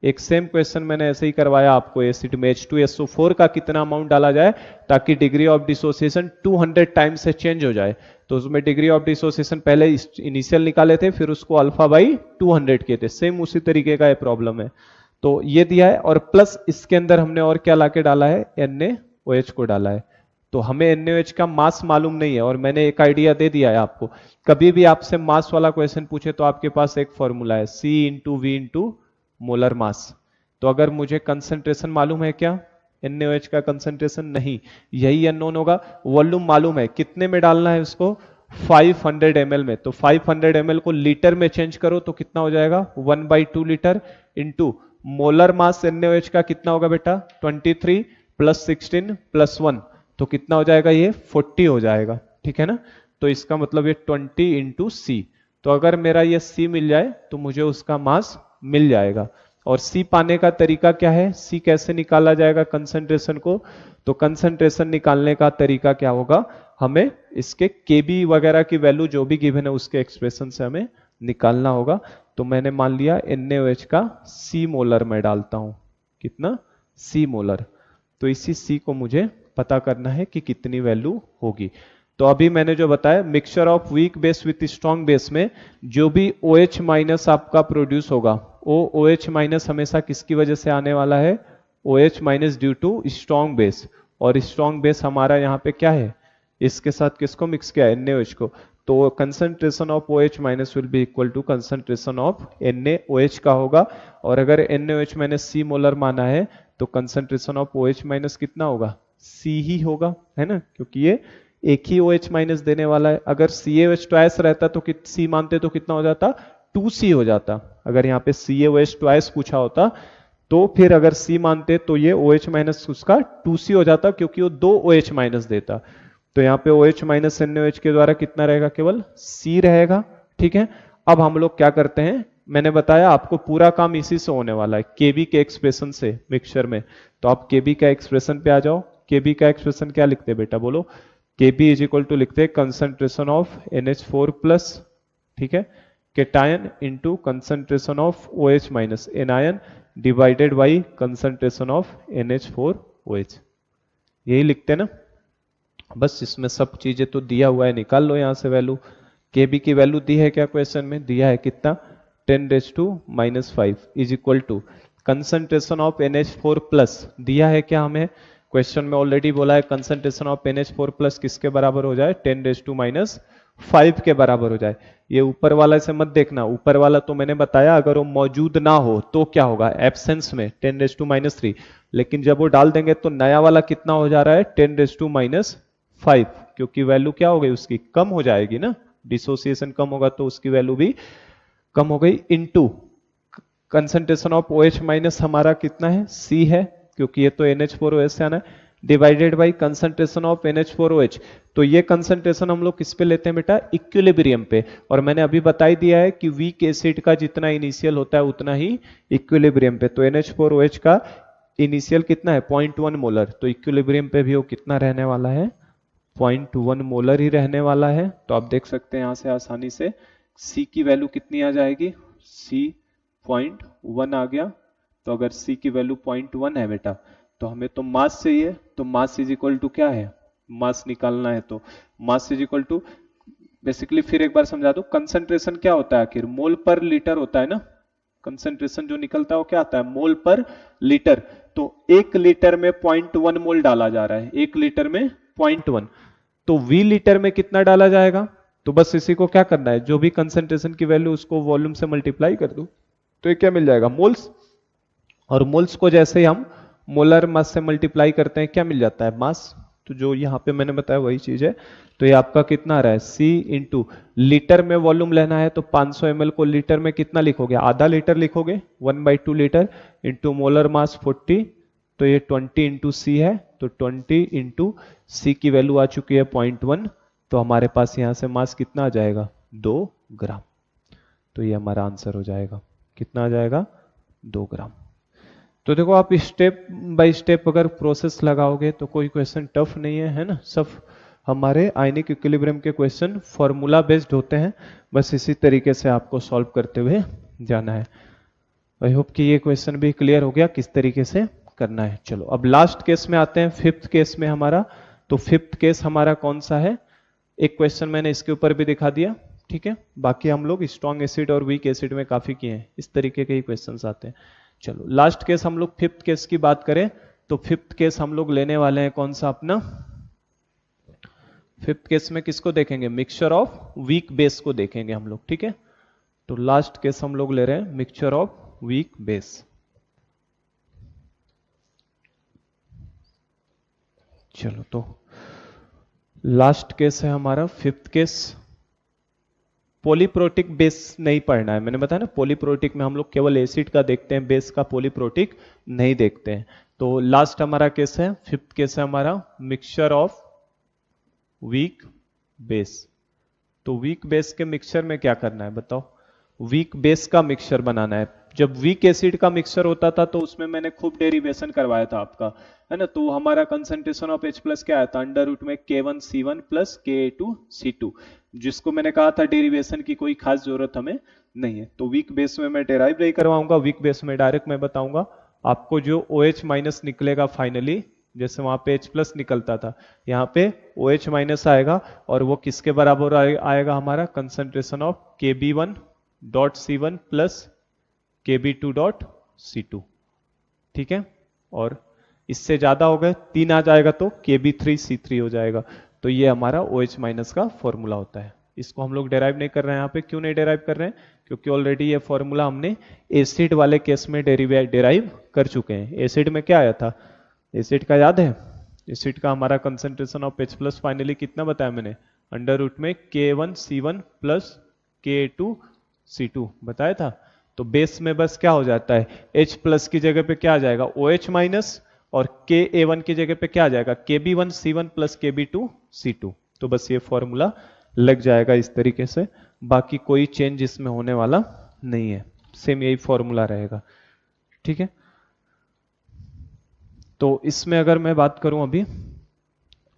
एक सेम क्वेश्चन मैंने ऐसे ही करवाया आपको एसिड में H2SO4 का कितना अमाउंट डाला जाए ताकि डिग्री ऑफ डिसोसिएशन 200 टाइम्स से चेंज हो जाए। तो उसमें डिग्री ऑफ डिसोसिएशन पहले इनिशियल निकाले थे, फिर उसको अल्फा बाई 200 किए थे। सेम उसी तरीके का ये प्रॉब्लम है। तो ये दिया है और प्लस इसके अंदर हमने और क्या लाके डाला है, NaOH को डाला है। तो हमें NaOH का मास मालूम नहीं है और मैंने एक आइडिया दे दिया है आपको। कभी भी आपसे मास वाला क्वेश्चन पूछे तो आपके पास एक फॉर्मूला है C into V into molar mass. तो अगर मुझे कंसंट्रेशन मालूम है क्या, NaOH का कंसंट्रेशन नहीं, यही अननोन होगा। वॉल्यूम मालूम है, कितने में डालना है उसको, 500 ml में। तो 500 ml को लीटर में चेंज करो तो कितना हो जाएगा, 1/2 लीटर इंटू मोलर मास NaOH का कितना होगा बेटा, 23 प्लस 16 प्लस 1, तो कितना हो जाएगा, ये 40 हो जाएगा। ठीक है ना। तो इसका मतलब ये 20 इंटू सी। तो अगर मेरा ये सी मिल जाए तो मुझे उसका मास मिल जाएगा। और सी पाने का तरीका क्या है, सी कैसे निकाला जाएगा कंसंट्रेशन को, तो कंसंट्रेशन निकालने का तरीका क्या होगा, हमें इसके केबी वगैरह की वैल्यू जो भी गिवन है उसके एक्सप्रेशन से हमें निकालना होगा। तो मैंने मान लिया NaOH का सी मोलर में डालता हूं, कितना, सी मोलर। तो इसी सी को मुझे पता करना है कि कितनी वैल्यू होगी। तो अभी मैंने जो बताया mixture of weak base with strong base में जो भी OH माइनस आपका प्रोड्यूस होगा, वो OH माइनस हमेशा किसकी वजह से आने वाला है, OH minus due to strong base. और स्ट्रॉन्ग बेस हमारा यहाँ पे क्या है, इसके साथ किसको मिक्स किया है, NaOH को। तो concentration of OH minus will be equal to concentration of NaOH का होगा। और अगर NaOH मैंने सी मोलर माना है तो कंसंट्रेशन ऑफ OH माइनस कितना होगा, सी ही होगा, है ना, क्योंकि ये एक ही OH माइनस देने वाला है। अगर CaOH ट्वाइस रहता तो सी मानते तो कितना हो जाता, 2C हो जाता। अगर यहाँ पे CaOH ट्वाइस पूछा होता तो फिर अगर C मानते तो ये OH माइनस उसका 2C हो जाता, क्योंकि वो 2 OH माइनस देता। तो यहाँ पे OH माइनस NaOH के द्वारा कितना रहेगा, केवल C रहेगा। ठीक है। अब हम लोग क्या करते हैं, मैंने बताया आपको पूरा काम इसी से होने वाला है, केबी के एक्सप्रेशन से मिक्सचर में। तो आप केबी का एक्सप्रेशन पे आ जाओ। केबी का एक्सप्रेशन क्या लिखते हैं बेटा, बोलो। Kb इज इक्वल टू लिखते हैं कंसंट्रेशन ऑफ NH4 प्लस, ठीक है, cation into concentration of OH minus anion divided by concentration of NH4OH। यही लिखते हैं ना। बस इसमें सब चीजें तो दिया हुआ है, निकाल लो यहां से वैल्यू। Kb की वैल्यू दी है क्या क्वेश्चन में, दिया है कितना, 10⁻⁻5 is equal to concentration of NH4 plus दिया है क्या हमें, क्वेश्चन में ऑलरेडी बोला है कंसंट्रेशन ऑफ NH4 प्लस किसके बराबर हो जाए, 10⁻5 के बराबर हो जाए। ये ऊपर वाला से मत देखना, ऊपर वाला तो मैंने बताया अगर वो मौजूद ना हो तो क्या होगा, एब्सेंस में 10⁻3। लेकिन जब वो डाल देंगे तो नया वाला कितना हो जा रहा है, 10⁻5, क्योंकि वैल्यू क्या हो गई उसकी, कम हो जाएगी ना, डिसोसिएशन कम होगा तो उसकी वैल्यू भी कम हो गई। Into concentration of OH minus हमारा कितना है, C है, क्योंकि ये तो NH4OH से आना है, divided by concentration of NH4OH। तो ये कंसंट्रेशन हम लोग किस पे लेते हैं बेटा, इक्विलिब्रियम पे। और मैंने अभी बता ही दिया है कि वीक एसिड का जितना इनिशियल होता है उतना ही इक्विलिब्रियम पे। तो NH4OH का इनिशियल कितना है, 0.1 मोलर। तो इक्विलिब्रियम पे भी वो कितना रहने वाला है, 0.1 मोलर ही रहने वाला है। तो आप देख सकते हैं यहां से आसानी से C की वैल्यू कितनी आ जाएगी, C 0.1 आ गया। तो अगर C की वैल्यू 0.1 है बेटा, तो हमें तो मास चाहिए, तो मास इज इक्वल टू क्या है, मास निकालना है। तो mass is equal to, basically फिर एक बार समझा दो, कंसंट्रेशन क्या होता है आखिर, मोल पर लीटर होता है ना। कंसंट्रेशन जो निकलता है वो क्या आता है, मोल पर लीटर। तो 1 लीटर में 0.1 मोल डाला जा रहा है, 1 लीटर में 0.1। तो V लीटर में कितना डाला जाएगा, तो बस इसी को क्या करना है, जो भी कंसंट्रेशन की वैल्यू उसको वॉल्यूम से मल्टीप्लाई कर दो, तो ये क्या मिल जाएगा, मोल्स। और मोल्स को जैसे ही हम मोलर मास से मल्टीप्लाई करते हैं क्या मिल जाता है, मास। तो जो यहाँ पे मैंने बताया वही चीज है। तो ये आपका कितना आ रहा है, C इंटू लीटर में वॉल्यूम लेना है तो 500 ml को लीटर में कितना लिखोगे, आधा लीटर लिखोगे, 1/2 लीटर इंटू मोलर मास 40। तो ये 20 इंटू C है, तो 20 इंटू C की वैल्यू आ चुकी है 0.1। तो हमारे पास यहां से मास कितना आ जाएगा, 2 ग्राम। तो ये हमारा आंसर हो जाएगा, कितना आ जाएगा, 2 ग्राम। तो देखो आप स्टेप बाय स्टेप अगर प्रोसेस लगाओगे तो कोई क्वेश्चन टफ नहीं है, है ना। सब हमारे आयनिक इक्विलिब्रियम के क्वेश्चन फॉर्मूला बेस्ड होते हैं, बस इसी तरीके से आपको सॉल्व करते हुए जाना है। आई होप कि ये क्वेश्चन भी क्लियर हो गया किस तरीके से करना है। चलो अब लास्ट केस में आते हैं, फिफ्थ केस में हमारा। तो फिफ्थ केस हमारा कौन सा है, एक क्वेश्चन मैंने इसके ऊपर भी दिखा दिया, ठीक है। बाकी हम लोग स्ट्रॉन्ग एसिड और वीक एसिड में काफी किए हैं, इस तरीके के ही क्वेश्चंस आते हैं। चलो लास्ट केस हम लोग फिफ्थ केस की बात करें तो फिफ्थ केस हम लोग लेने वाले हैं कौन सा अपना, फिफ्थ केस में किसको देखेंगे, मिक्सचर ऑफ वीक बेस को देखेंगे हम लोग, ठीक है। तो लास्ट केस हम लोग ले रहे हैं मिक्सचर ऑफ वीक बेस। चलो तो लास्ट केस है हमारा फिफ्थ केस। पॉलीप्रोटिक बेस नहीं पढ़ना है, मैंने बताया ना पॉलीप्रोटिक में हम लोग केवल एसिड का देखते हैं, बेस का पॉलीप्रोटिक नहीं देखते हैं। तो लास्ट हमारा केस है, फिफ्थ केस है हमारा मिक्सचर ऑफ वीक बेस। तो वीक बेस के मिक्सचर में क्या करना है बताओ, वीक बेस का मिक्सचर बनाना है। जब वीक एसिड का मिक्सचर होता था तो उसमें मैंने खूब डेरिवेशन करवाया था आपका, है ना। तो हमारा कंसंट्रेशन ऑफ H प्लस क्या आया था, अंडर रूट में K1C1 प्लस Ka2C2, जिसको मैंने कहा था डेरिवेशन की कोई खास जरूरत हमें नहीं है। तो वीक बेस में मैं डेराइव नहीं करवाऊंगा, वीक बेस में डायरेक्ट मैं बताऊंगा आपको जो OH माइनस निकलेगा फाइनली, जैसे वहां पे H प्लस निकलता था यहाँ पे OH माइनस आएगा, और वो किसके बराबर आएगा हमारा, concentration of Kb1.C1 plus Kb2.C2, ठीक है। और इससे ज्यादा हो गए 3 आ जाएगा तो Kb3C3 हो जाएगा। तो ये हमारा OH माइनस का फॉर्मूला होता है। इसको हम लोग डेराइव नहीं कर रहे हैं यहाँ पे, क्यों नहीं डेराइव कर रहे हैं, क्योंकि ऑलरेडी ये फॉर्मूला हमने एसिड वाले केस में डेराइव कर चुके हैं। एसिड में क्या आया था, एसिड का याद है, एसिड का हमारा concentration of H plus finally कितना बताया मैंने, अंडर रूट में K1C1 प्लस Ka2C2 बताया था। तो बेस में बस क्या हो जाता है, H प्लस की जगह पे क्या आ जाएगा OH माइनस, और Ka1 की जगह पे क्या आ जाएगा Kb1C1 प्लस Kb2C2। तो बस ये फॉर्मूला लग जाएगा इस तरीके से, बाकी कोई चेंज इसमें होने वाला नहीं है, सेम यही फॉर्मूला रहेगा, ठीक है। तो इसमें अगर मैं बात करूं अभी,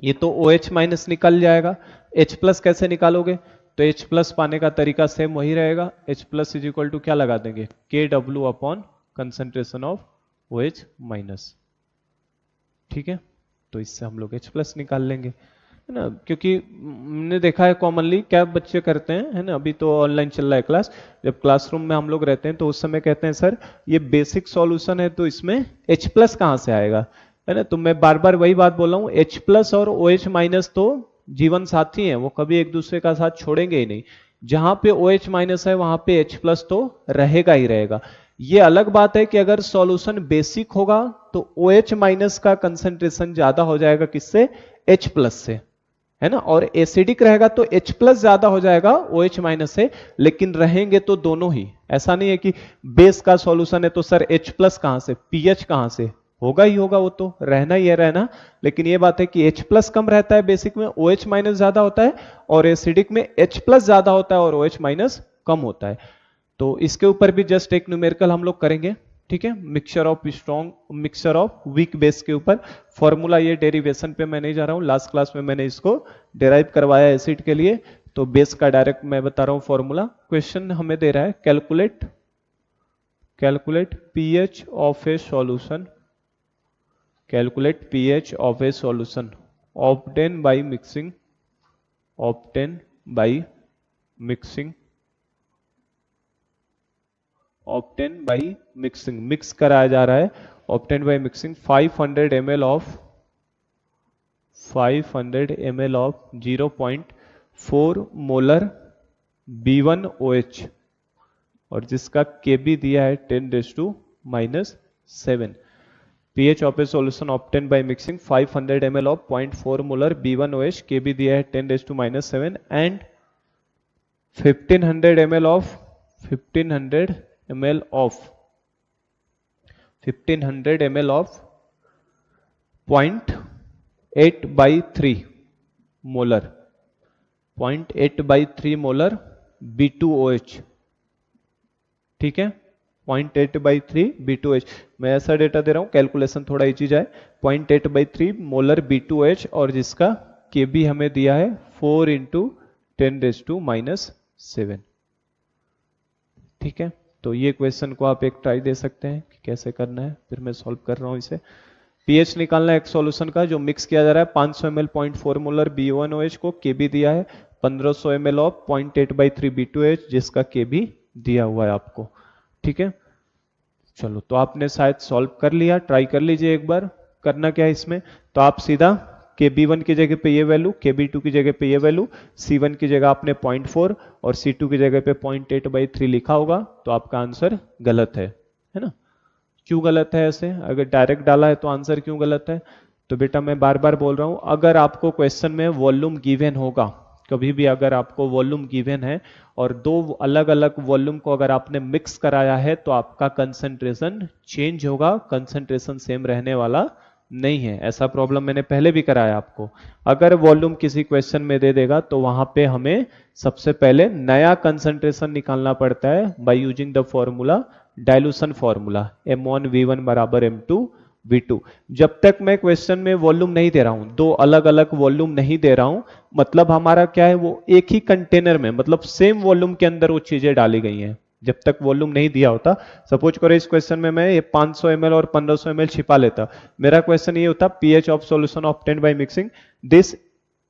ये तो OH माइनस निकल जाएगा, H प्लस कैसे निकालोगे, तो H प्लस पाने का तरीका सेम वही रहेगा, H plus is equal to क्या लगा देंगे, KW upon concentration of OH minus, ठीक है। तो इससे हम लोग H प्लस निकाल लेंगे, है ना। क्योंकि हमने देखा है कॉमनली क्या बच्चे करते हैं, है ना, अभी तो ऑनलाइन चल रहा है क्लास, जब क्लासरूम में हम लोग रहते हैं तो उस समय कहते हैं सर ये बेसिक सॉल्यूशन है तो इसमें H प्लस कहाँ से आएगा, है ना। तो मैं बार बार वही बात बोल रहा हूँ, H प्लस और OH माइनस तो जीवन साथी हैं, वो कभी एक दूसरे का साथ छोड़ेंगे ही नहीं। जहां पे OH माइनस है वहां पे H प्लस तो रहेगा ही रहेगा। ये अलग बात है कि अगर सॉल्यूशन बेसिक होगा तो OH माइनस का कंसंट्रेशन ज्यादा हो जाएगा किससे, H प्लस से, है ना। और एसिडिक रहेगा तो H प्लस ज्यादा हो जाएगा OH माइनस से, लेकिन रहेंगे तो दोनों ही। ऐसा नहीं है कि बेस का सॉल्यूशन है तो सर H प्लस कहां से, पीएच कहां से, होगा ही होगा, वो तो रहना ही है रहना। लेकिन ये बात है कि H प्लस कम रहता है बेसिक में, OH माइनस ज्यादा होता है, और एसिडिक में H प्लस ज्यादा होता है और OH माइनस कम होता है। तो इसके ऊपर भी जस्ट एक न्यूमेरिकल हम लोग करेंगे, ठीक है। Mixture of strong, mixture of weak base के ऊपर फॉर्मूला, ये डेरिवेशन पे मैं नहीं जा रहा हूं, लास्ट क्लास में मैंने इसको डेराइव करवाया एसिड के लिए, तो बेस का डायरेक्ट मैं बता रहा हूं फॉर्मूला। क्वेश्चन हमें दे रहा है calculate pH of A solution, calculate pH of A solution obtain by mixing, obtain by mixing, obtain by mixing, mix कराया जा रहा है, obtain by mixing 500 ml of 0.4 molar B1OH, और जिसका Kb दिया है 10⁻⁻⁷। pH of A solution obtain by mixing 500 ml of 0.4 molar B1OH, Kb दिया है 10⁻⁷, and 1500 ml of 1500 ml of 0.8/3 molar, 0.8/3 molar B2OH, ठीक है। 0.8/3 B2OH, मैं ऐसा डेटा दे रहा हूं कैलकुलेशन थोड़ा इजी जाए, 0.8/3 मोलर B2OH, और जिसका Kb हमें दिया है 4 × 10⁻⁷, ठीक है। तो ये क्वेश्चन को आप एक ट्राई दे सकते हैं कि कैसे करना है, फिर मैं सॉल्व कर रहा हूं इसे। पीएच निकालना है एक सॉल्यूशन का जो मिक्स किया जा रहा है 500 ml 0.4 मोलर BO1OH को, केबी दिया है 1500 ml ऑफ 0.8/3 B2H जिसका केबी दिया हुआ है आपको। ठीक है, चलो तो आपने शायद सॉल्व कर लिया, ट्राई कर लीजिए एक बार। करना क्या है इसमें, तो आप सीधा KB1 की जगह पे ये वैल्यू, KB2 की जगह पे ये वैल्यू, C1 की जगह आपने 0.4 और C2 की जगह पे 0.8/3 लिखा होगा, तो आपका आंसर गलत है ना। क्यों गलत है ऐसे, अगर डायरेक्ट डाला है तो आंसर क्यों गलत है। तो बेटा मैं बार बार बोल रहा हूं, अगर आपको क्वेश्चन में वॉल्यूम गिवन होगा, कभी भी अगर आपको वॉल्यूम गिवन है और दो अलग अलग वॉल्यूम को अगर आपने मिक्स कराया है तो आपका कंसंट्रेशन चेंज होगा, कंसंट्रेशन सेम रहने वाला नहीं है। ऐसा प्रॉब्लम मैंने पहले भी कराया आपको। अगर वॉल्यूम किसी क्वेश्चन में दे देगा तो वहां पे हमें सबसे पहले नया कंसंट्रेशन निकालना पड़ता है by using the formula, dilution formula, M1V1 बराबर M2V2। जब तक मैं क्वेश्चन में वॉल्यूम नहीं दे रहा हूं, दो अलग अलग वॉल्यूम नहीं दे रहा हूं, मतलब हमारा क्या है, वो एक ही कंटेनर में, मतलब सेम वॉल्यूम के अंदर वो चीजें डाली गई हैं। जब तक वॉल्यूम नहीं दिया होता, सपोज करो इस क्वेश्चन में मैं ये 500 ml और 1500 ml छिपा लेता, मेरा क्वेश्चन ये होता pH of solution obtained by mixing this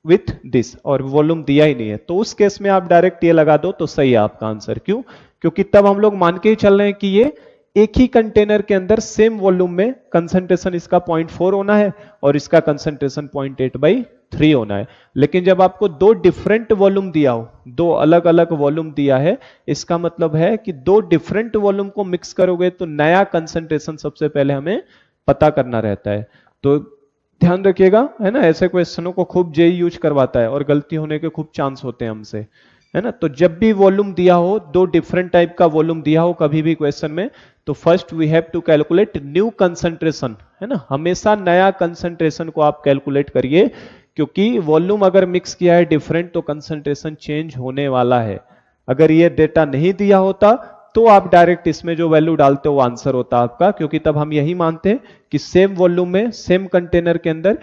with this, और वॉल्यूम दिया ही नहीं है, तो उस केस में आप डायरेक्ट ये लगा दो तो सही है आपका आंसर। क्यों, क्योंकि तब हम लोग मान के ही चल रहे हैं कि ये एक ही कंटेनर के अंदर सेम वॉल्यूम में कंसंट्रेशन इसका 0.4 होना है और इसका कंसंट्रेशन 0.8/3 होना है। लेकिन जब आपको दो डिफरेंट वॉल्यूम दिया हो, दो अलग अलग वॉल्यूम दिया है, इसका मतलब है कि दो डिफरेंट वॉल्यूम को मिक्स करोगे तो नया कंसंट्रेशन सबसे पहले हमें पता करना रहता है। तो ध्यान रखिएगा, है ना, ऐसे क्वेश्चनों को खूब जेई यूज करवाता है और गलती होने के खूब चांस होते हैं हमसे, है ना। तो जब भी वॉल्यूम दिया हो, दो डिफरेंट टाइप का वॉल्यूम दिया हो कभी भी क्वेश्चन में, तो first we have to calculate new concentration, है ना, हमेशा नया कंसंट्रेशन को आप कैलकुलेट करिए, क्योंकि वॉल्यूम अगर मिक्स किया है डिफरेंट तो कंसंट्रेशन चेंज होने वाला है। अगर ये डेटा नहीं दिया होता तो आप डायरेक्ट इसमें जो वैल्यू डालते हो वो आंसर होता आपका, क्योंकि तब हम यही मानते हैं कि सेम वॉल्यूम में सेम कंटेनर के अंदर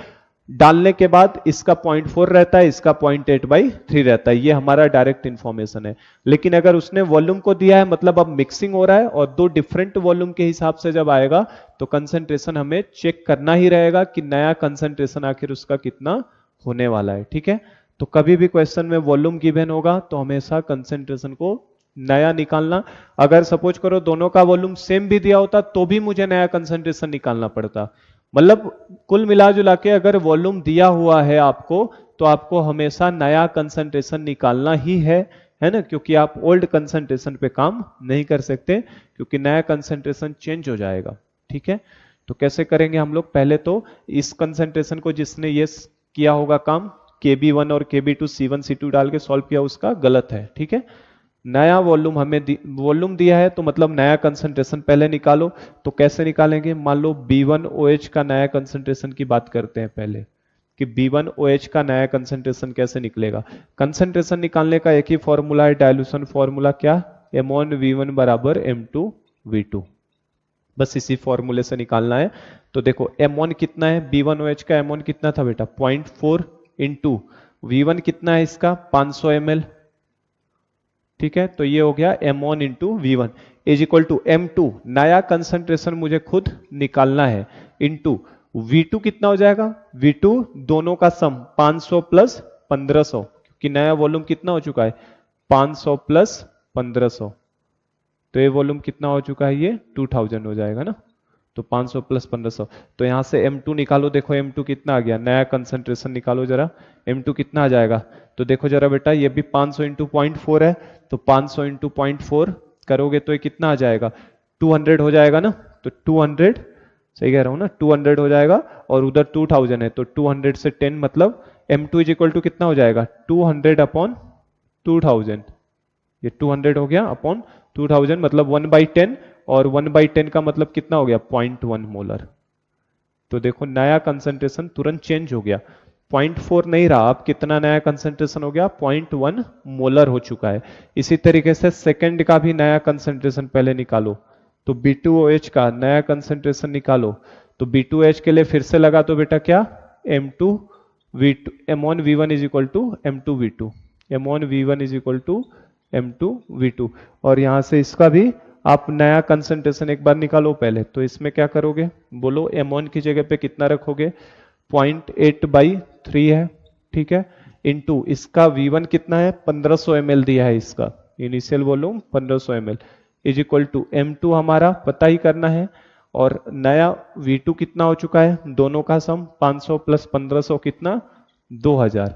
डालने के बाद इसका 0.4 रहता है, इसका 0.8/3 रहता है, ये हमारा डायरेक्ट इंफॉर्मेशन है। लेकिन अगर उसने वॉल्यूम को दिया है, मतलब अब मिक्सिंग हो रहा है और दो डिफरेंट वॉल्यूम के हिसाब से जब आएगा तो कंसंट्रेशन हमें चेक करना ही रहेगा कि नया कंसंट्रेशन आखिर उसका कितना होने वाला है। ठीक है, तो कभी भी क्वेश्चन में वॉल्यूम गिवन होगा तो हमेशा कंसंट्रेशन को नया निकालना। अगर सपोज करो दोनों का वॉल्यूम सेम भी दिया होता तो भी मुझे नया कंसंट्रेशन निकालना पड़ता। मतलब कुल मिला जुला के अगर वॉल्यूम दिया हुआ है आपको तो आपको हमेशा नया कंसंट्रेशन निकालना ही है ना, क्योंकि आप ओल्ड कंसंट्रेशन पे काम नहीं कर सकते, क्योंकि नया कंसंट्रेशन चेंज हो जाएगा। ठीक है, तो कैसे करेंगे हम लोग, पहले तो इस कंसंट्रेशन को जिसने ये किया होगा काम, KB1 और KB2 C1 C2 डाल के सॉल्व किया, उसका गलत है। ठीक है, नया वॉल्यूम हमें वॉल्यूम दिया है तो मतलब नया कंसंट्रेशन पहले निकालो। तो कैसे निकालेंगे, मान लो B1OH का नया कंसंट्रेशन की बात करते हैं पहले, कि B1OH का नया कंसंट्रेशन कैसे निकलेगा। कंसंट्रेशन निकालने का एक ही फॉर्मूला है, डाइल्यूशन फॉर्मूला, क्या, M1V1 बराबर M2V2, बस इसी फॉर्मूले से निकालना है। तो देखो M1 कितना है, B1OH का M1 कितना था बेटा, 0.4 इंटू V1 कितना है इसका 500 ml। ठीक है, तो ये हो गया M1 into V1 is equal to M2, नया कंसंट्रेशन मुझे खुद निकालना है, इंटू V2 कितना हो जाएगा, V2 दोनों का सम 500 प्लस 1500, क्योंकि नया वॉल्यूम कितना हो चुका है 500 प्लस 1500, तो ये वॉल्यूम कितना हो चुका है, ये 2000 हो जाएगा ना। तो 500 प्लस 1500, तो यहां से M2 निकालो, देखो M2 कितना आ गया, नया कंसंट्रेशन निकालो जरा, M2 कितना आ जाएगा। तो देखो जरा बेटा, ये भी 500 इंटू 0.4 है, तो 500 इंटू 0.4 करोगे तो ये कितना आ जाएगा, 200 हो जाएगा ना। तो 200, सही कह रहा हूं ना, 200 हो जाएगा, और उधर 2000 है तो 200 से 10, मतलब M2 इज इक्वल टू कितना हो जाएगा, 200 अपॉन 2000, ये 200 हो गया अपॉन 2000, मतलब 1/10, और 1/10 का मतलब कितना हो गया 0.1 मोलर। तो देखो नया कंसंट्रेशन तुरंत चेंज हो गया, 0.4 नहीं रहा, अब कितना नया कंसंट्रेशन हो गया 0.1 मोलर हो चुका है। इसी तरीके से सेकंड का भी नया कंसंट्रेशन पहले निकालो, तो B2OH का नया कंसंट्रेशन निकालो। तो B2OH के लिए फिर से लगा तो बेटा क्या, M2V2, M1V1 is equal to M2V2, M1V1 is equal to M2V2, और यहां से इसका भी आप नया कंसंट्रेशन एक बार निकालो पहले। तो इसमें क्या करोगे, बोलो M1 की जगह पे कितना रखोगे, 0.8/3 है, ठीक है, इनटू इसका V1 कितना है, 1500 ml दिया है, इसका initial volume 1500 ml is equal to M2 हमारा पता ही करना है, और नया V2 कितना हो चुका है, दोनों का सम 500 प्लस 1500 कितना, 2000।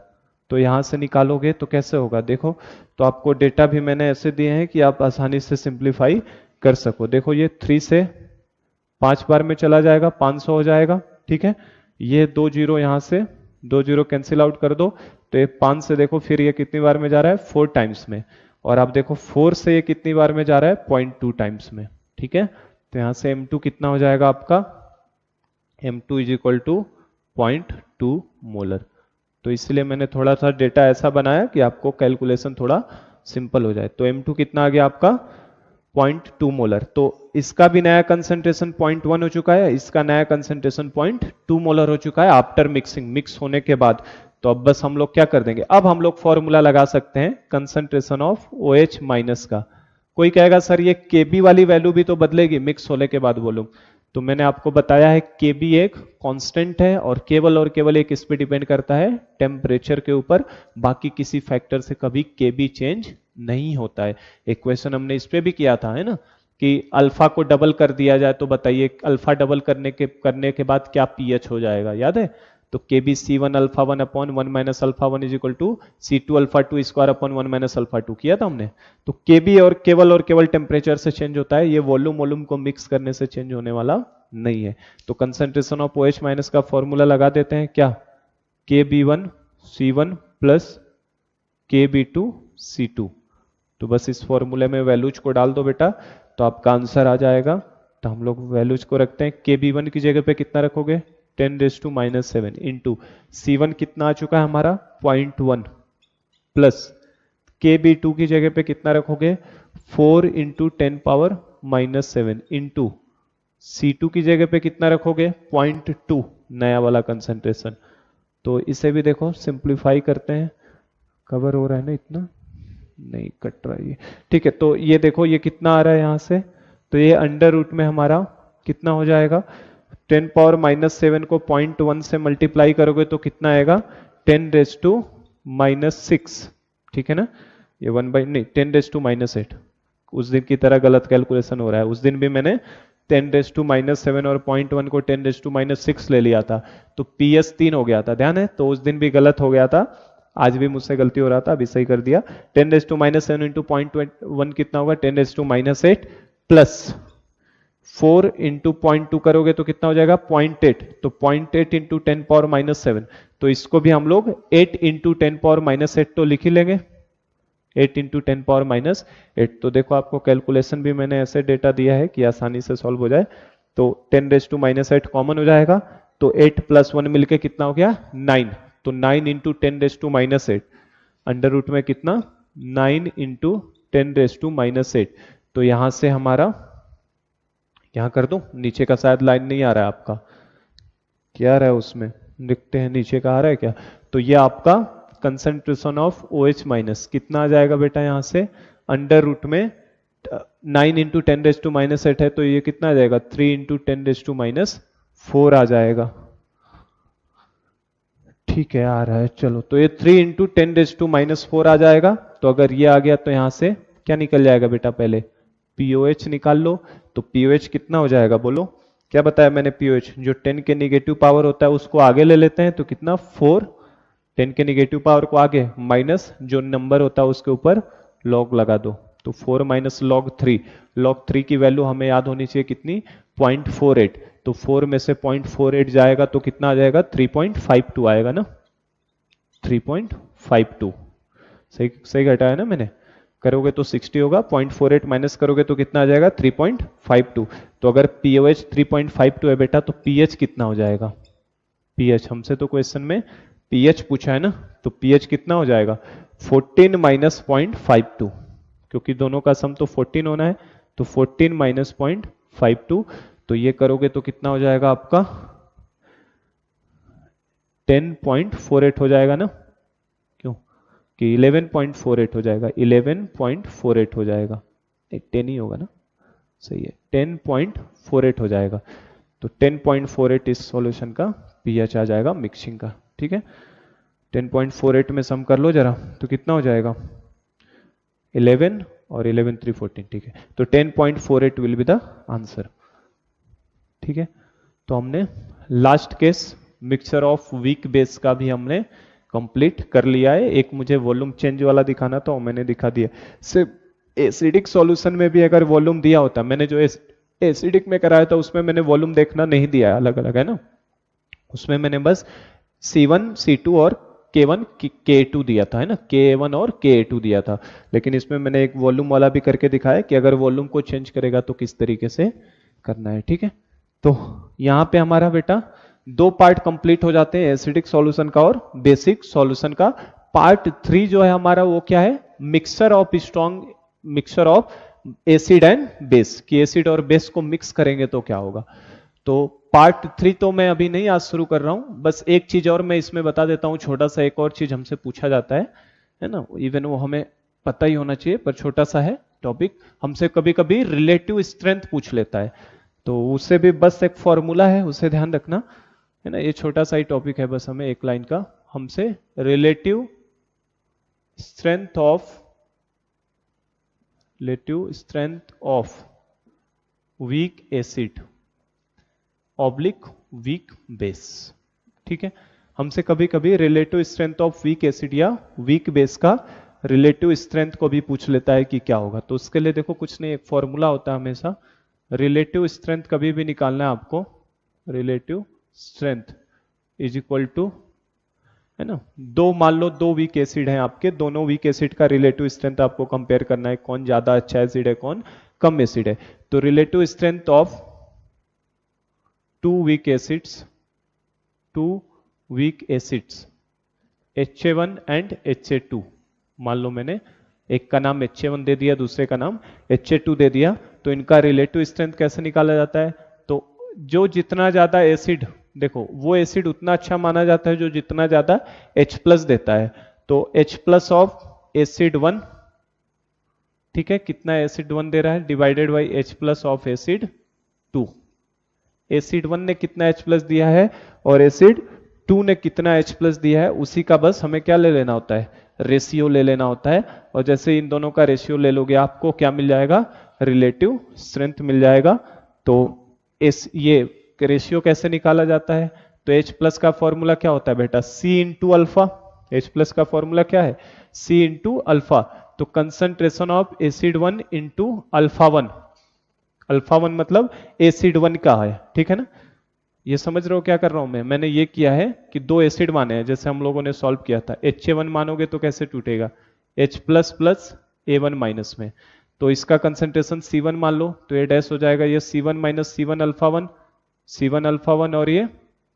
तो यहां से निकालोगे तो कैसे होगा, देखो तो आपको डेटा भी मैंने ऐसे दिए हैं कि आप आसानी से सिंप्लीफाई कर सको। देखो ये 3 से 5 बार में चला जाएगा, 500 हो जाएगा, ठीक है, ये 2 जीरो यहां से 2 जीरो कैंसिल आउट कर दो, तो ये 5 से देखो फिर ये कितनी बार में जा रहा है, 4 टाइम्स में, और आप देखो 4 से ये कितनी बार में जा रहा है, 0.2 टाइम्स में, ठीक है। तो यहां से M2 कितना हो जाएगा आपका, M2 is equal to 0.2 molar. तो इसलिए मैंने थोड़ा सा डेटा ऐसा बनाया कि आपको कैलकुलेशन थोड़ा सिंपल हो जाए। तो M2 कितना आ गया आपका, 0.2 मोलर। तो इसका भी नया कंसंट्रेशन 0.1 हो चुका है, इसका नया कंसंट्रेशन 0.2 मोलर हो चुका है आफ्टर मिक्सिंग, मिक्स होने के बाद। तो अब बस हम लोग क्या कर देंगे, अब हम लोग फॉर्मूला लगा सकते हैं कंसंट्रेशन ऑफ OH माइनस का। कोई कहेगा सर ये Kb वाली वैल्यू भी तो बदलेगी मिक्स होने के बाद वॉल्यूम। तो मैंने आपको बताया है Kb एक कांस्टेंट है, और केवल एक इस पे डिपेंड करता है टेम्परेचर के ऊपर, बाकी किसी फैक्टर से कभी Kb चेंज नहीं होता है। एक क्वेश्चन हमने इस पे भी किया था, है ना, कि अल्फा को डबल कर दिया जाए तो बताइए अल्फा डबल करने के बाद क्या पीएच हो जाएगा, याद है। तो Kb C1 alpha 1 upon 1 minus alpha 1 is equal to C2 alpha 2 square upon 1 minus alpha 2 किया था हमने। तो Kb और केवल टेम्परेचर से चेंज होता है, ये वॉल्यूम को मिक्स करने से चेंज होने वाला नहीं है। तो कंसंट्रेशन ऑफ OH माइनस का फॉर्मूला लगा देते हैं, क्या, Kb1 C1 plus Kb2 C2। तो बस इस फॉर्मूले में वैल्यूज को डाल दो बेटा, तो आपका आंसर आ जाएगा। तो हम लोग वैल्यूज को रखते हैं, Kb1 की जगह पे कितना रखोगे, 10⁻⁻⁷ इंटू C1 कितना आ चुका है हमारा 0.1 प्लस Kb2 की जगह पे कितना रखोगे 4 इंटू 10⁻⁻⁷ इंटू C2 की जगह पे कितना रखोगे 0.2 नया वाला कंसंट्रेशन। तो इसे भी देखो सिंप्लीफाई करते हैं, कवर हो रहा है ना, इतना नहीं कट रहा है, ठीक है। तो ये देखो ये कितना आ रहा है यहाँ से, तो ये अंडर रूट में हमारा कितना हो जाएगा, 10⁻⁻⁷ को 0.1 से मल्टीप्लाई करोगे तो कितना आएगा 10⁻⁻⁶, ठीक है ना। ये 10⁻⁻8 उस दिन की तरह गलत कैलकुलेशन हो रहा है। उस दिन भी मैंने 10⁻⁷ और 0.1 को 10⁻�6 ले लिया था, तो PS 3 हो गया था, ध्यान है। तो उस दिन भी गलत हो गया था, आज भी मुझसे गलती हो रहा था, अभी सही कर दिया। 10⁻⁷ इंटू 0.1 कितना होगा 10⁻⁸ प्लस 4 इंटू 0.2 करोगे तो कितना हो जाएगा 0.8। तो 0.8 इंटू 10⁻⁷, तो इसको भी हम लोग 8 इंटू 10⁻⁸ तो लिख ही लेंगे, 8 इंटू 10⁻⁸। तो देखो आपको कैलकुलेशन भी मैंने ऐसे डेटा दिया है कि आसानी से सॉल्व हो जाए। तो 10⁻⁸ कॉमन हो जाएगा, तो 8 प्लस 1 मिलके कितना हो गया 9। तो 9 इंटू 10⁻⁸, अंडर रूट में कितना 9 इंटू 10⁻⁸। तो यहां से हमारा, यहां कर दो, नीचे का शायद लाइन नहीं आ रहा है आपका, क्या आ रहा है उसमें, लिखते हैं नीचे का आ रहा है क्या। तो ये आपका कंसंट्रेशन ऑफ OH माइनस कितना आ जाएगा बेटा, यहां से अंडर रूट में 9 इंटू 10⁻⁸ है, तो ये कितना आ जाएगा 3 इंटू 10⁻⁴ आ जाएगा, ठीक है आ रहा है। चलो तो ये 3 इंटू 10⁻⁴ आ जाएगा। तो अगर ये आ गया तो यहां से क्या निकल जाएगा बेटा, पहले POH निकाल लो। तो POH कितना हो जाएगा बोलो, क्या बताया मैंने, POH जो 10 के निगेटिव पावर होता है उसको आगे ले लेते हैं, तो कितना 4, 10 के निगेटिव पावर को आगे माइनस जो नंबर होता है उसके ऊपर लॉग लगा दो, तो 4 माइनस log 3, log 3 की वैल्यू हमें याद होनी चाहिए कितनी 0.48। तो 4 में से 0.48 जाएगा तो कितना आ जाएगा 3.52 आएगा ना, 3.52 सही घटाया ना मैंने, करोगे तो 60 होगा, 0.48 माइनस करोगे तो कितना आ जाएगा 3.52। तो अगर POH 3.52 है बेटा, तो pH कितना हो जाएगा, pH हमसे तो क्वेश्चन में pH पूछा है ना, तो pH कितना हो जाएगा 14 माइनस 0.52, क्योंकि दोनों का सम तो 14 होना है, तो 14 माइनस 0.52। तो ये करोगे तो कितना हो जाएगा आपका 10.48 हो जाएगा ना, क्यों कि 11.48 हो जाएगा, 11.48 हो जाएगा, 10 ही होगा ना, सही है, 10.48 हो जाएगा। तो 10.48 इस सॉल्यूशन का पीएच आ जाएगा मिक्सिंग का। ठीक है, 10.48 में सम कर लो जरा, तो कितना हो जाएगा 11 और 11 3 14। ठीक है, तो 10.48 विल बी द आंसर। ठीक है, तो हमने last case mixture of weak base का भी हमने कंप्लीट कर लिया है। एक मुझे वॉल्यूम चेंज वाला दिखाना था, मैंने दिखा दिया। सिर्फ एसिडिक सॉल्यूशन में भी अगर वॉल्यूम दिया होता, मैंने जो एसिडिक में कराया था उसमें मैंने वॉल्यूम देखना नहीं दिया है, अलग अलग है ना, उसमें मैंने बस C1 C2 और K1 K2 दिया था, है ना, K1 और K2 दिया था। लेकिन इसमें मैंने एक वॉल्यूम वाला भी करके दिखाया कि अगर वॉल्यूम को चेंज करेगा तो किस तरीके से करना है। ठीक है, तो यहां पे हमारा बेटा दो पार्ट कंप्लीट हो जाते हैं, एसिडिक सॉल्यूशन का और बेसिक सॉल्यूशन का। पार्ट 3 जो है हमारा वो क्या है, mixture of strong mixture of acid and base, कि एसिड और बेस को मिक्स करेंगे तो क्या होगा। तो पार्ट 3 तो मैं अभी नहीं आज शुरू कर रहा हूं, बस एक चीज और मैं इसमें बता देता हूं, छोटा सा एक और चीज हमसे पूछा जाता है ना, इवन वो हमें पता ही होना चाहिए पर छोटा सा है टॉपिक, हमसे कभी कभी रिलेटिव स्ट्रेंथ पूछ लेता है, तो उससे भी बस एक फॉर्मूला है, उसे ध्यान रखना, है ना, ये छोटा सा ही टॉपिक है, बस हमें एक लाइन का, हमसे relative strength of weak acid oblique weak base. ठीक है, हमसे कभी कभी relative strength of weak acid या वीक बेस का रिलेटिव स्ट्रेंथ को भी पूछ लेता है कि क्या होगा। तो उसके लिए देखो कुछ नहीं, एक फॉर्मूला होता है हमेशा, रिलेटिव स्ट्रेंथ कभी भी निकालना है आपको, relative strength is equal to, है ना, दो मान लो दो वीक एसिड हैं आपके, दोनों वीक एसिड का रिलेटिव स्ट्रेंथ आपको कंपेयर करना है, कौन ज्यादा अच्छा एसिड है कौन कम एसिड है। तो relative strength of two weak acids HA1 and HA2, मान लो मैंने एक का नाम HA1 दे दिया, दूसरे का नाम HA2 दे दिया, तो इनका रिलेटिव स्ट्रेंथ कैसे निकाला जाता है, तो जो जितना ज्यादा एसिड, देखो वो एसिड उतना अच्छा माना जाता है जो जितना ज्यादा H+ देता है, तो H+ ऑफ एसिड 1, ठीक है, कितना एसिड 1 दे रहा है, divided by H+ of acid 2। Acid 1 ने कितना H+ दिया है और एसिड 2 ने कितना H+ दिया है, उसी का बस हमें क्या ले लेना होता है, रेशियो ले लेना होता है। और जैसे इन दोनों का रेशियो ले लोगे आपको क्या मिल जाएगा, रिलेटिव स्ट्रेंथ मिल जाएगा। तो ये रेशियो कैसे निकाला जाता है, तो H+ का फॉर्मूला क्या होता है बेटा, C इंटू अल्फा। H+ का फॉर्मूला क्या है, C इंटू अल्फा। तो concentration of acid 1 into alpha 1, alpha 1 मतलब एसिड 1 का है, ठीक है ना। ये समझ रहे हो क्या कर रहा हूं मैं, मैंने ये किया है कि दो एसिड माने हैं, जैसे हम लोगों ने सॉल्व किया था, HA1 मानोगे तो कैसे टूटेगा, H++ A1 माइनस में, तो इसका कंसंट्रेशन C1 मान लो, तो ये डैश हो जाएगा, ये C1 minus C1 alpha 1, C1 alpha 1 और ये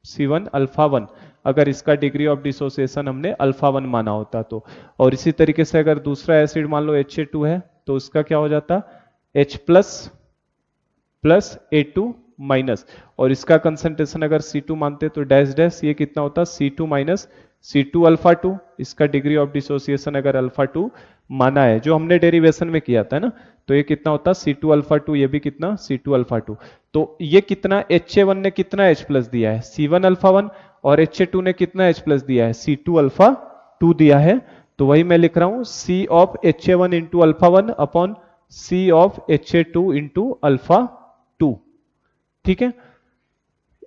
C1 अल्फा 1, अगर इसका डिग्री ऑफ डिसोसिएशन हमने अल्फा 1 माना होता तो। और इसी तरीके से अगर दूसरा एसिड मान लो HA2 है, तो उसका क्या हो जाता, H+ प्लस A2 माइनस, और इसका कंसंट्रेशन अगर C2 मानते तो डैश डैश, ये कितना होता C2 माइनस C2 अल्फा 2, इसका डिग्री ऑफ डिसोसिएशन अगर अल्फा 2 माना है जो हमने डेरिवेशन में किया था ना, तो ये कितना होता C2 अल्फा 2, ये भी कितना C2 अल्फा 2। तो ये कितना HA1 ने कितना H+ दिया है, C1 अल्फा 1, और HA2 ने कितना H+ दिया है, C2 अल्फा 2 दिया है। तो वही मैं लिख रहा हूं C of HA1 into alpha 1 upon C of HA2 into alpha 2, ठीक है,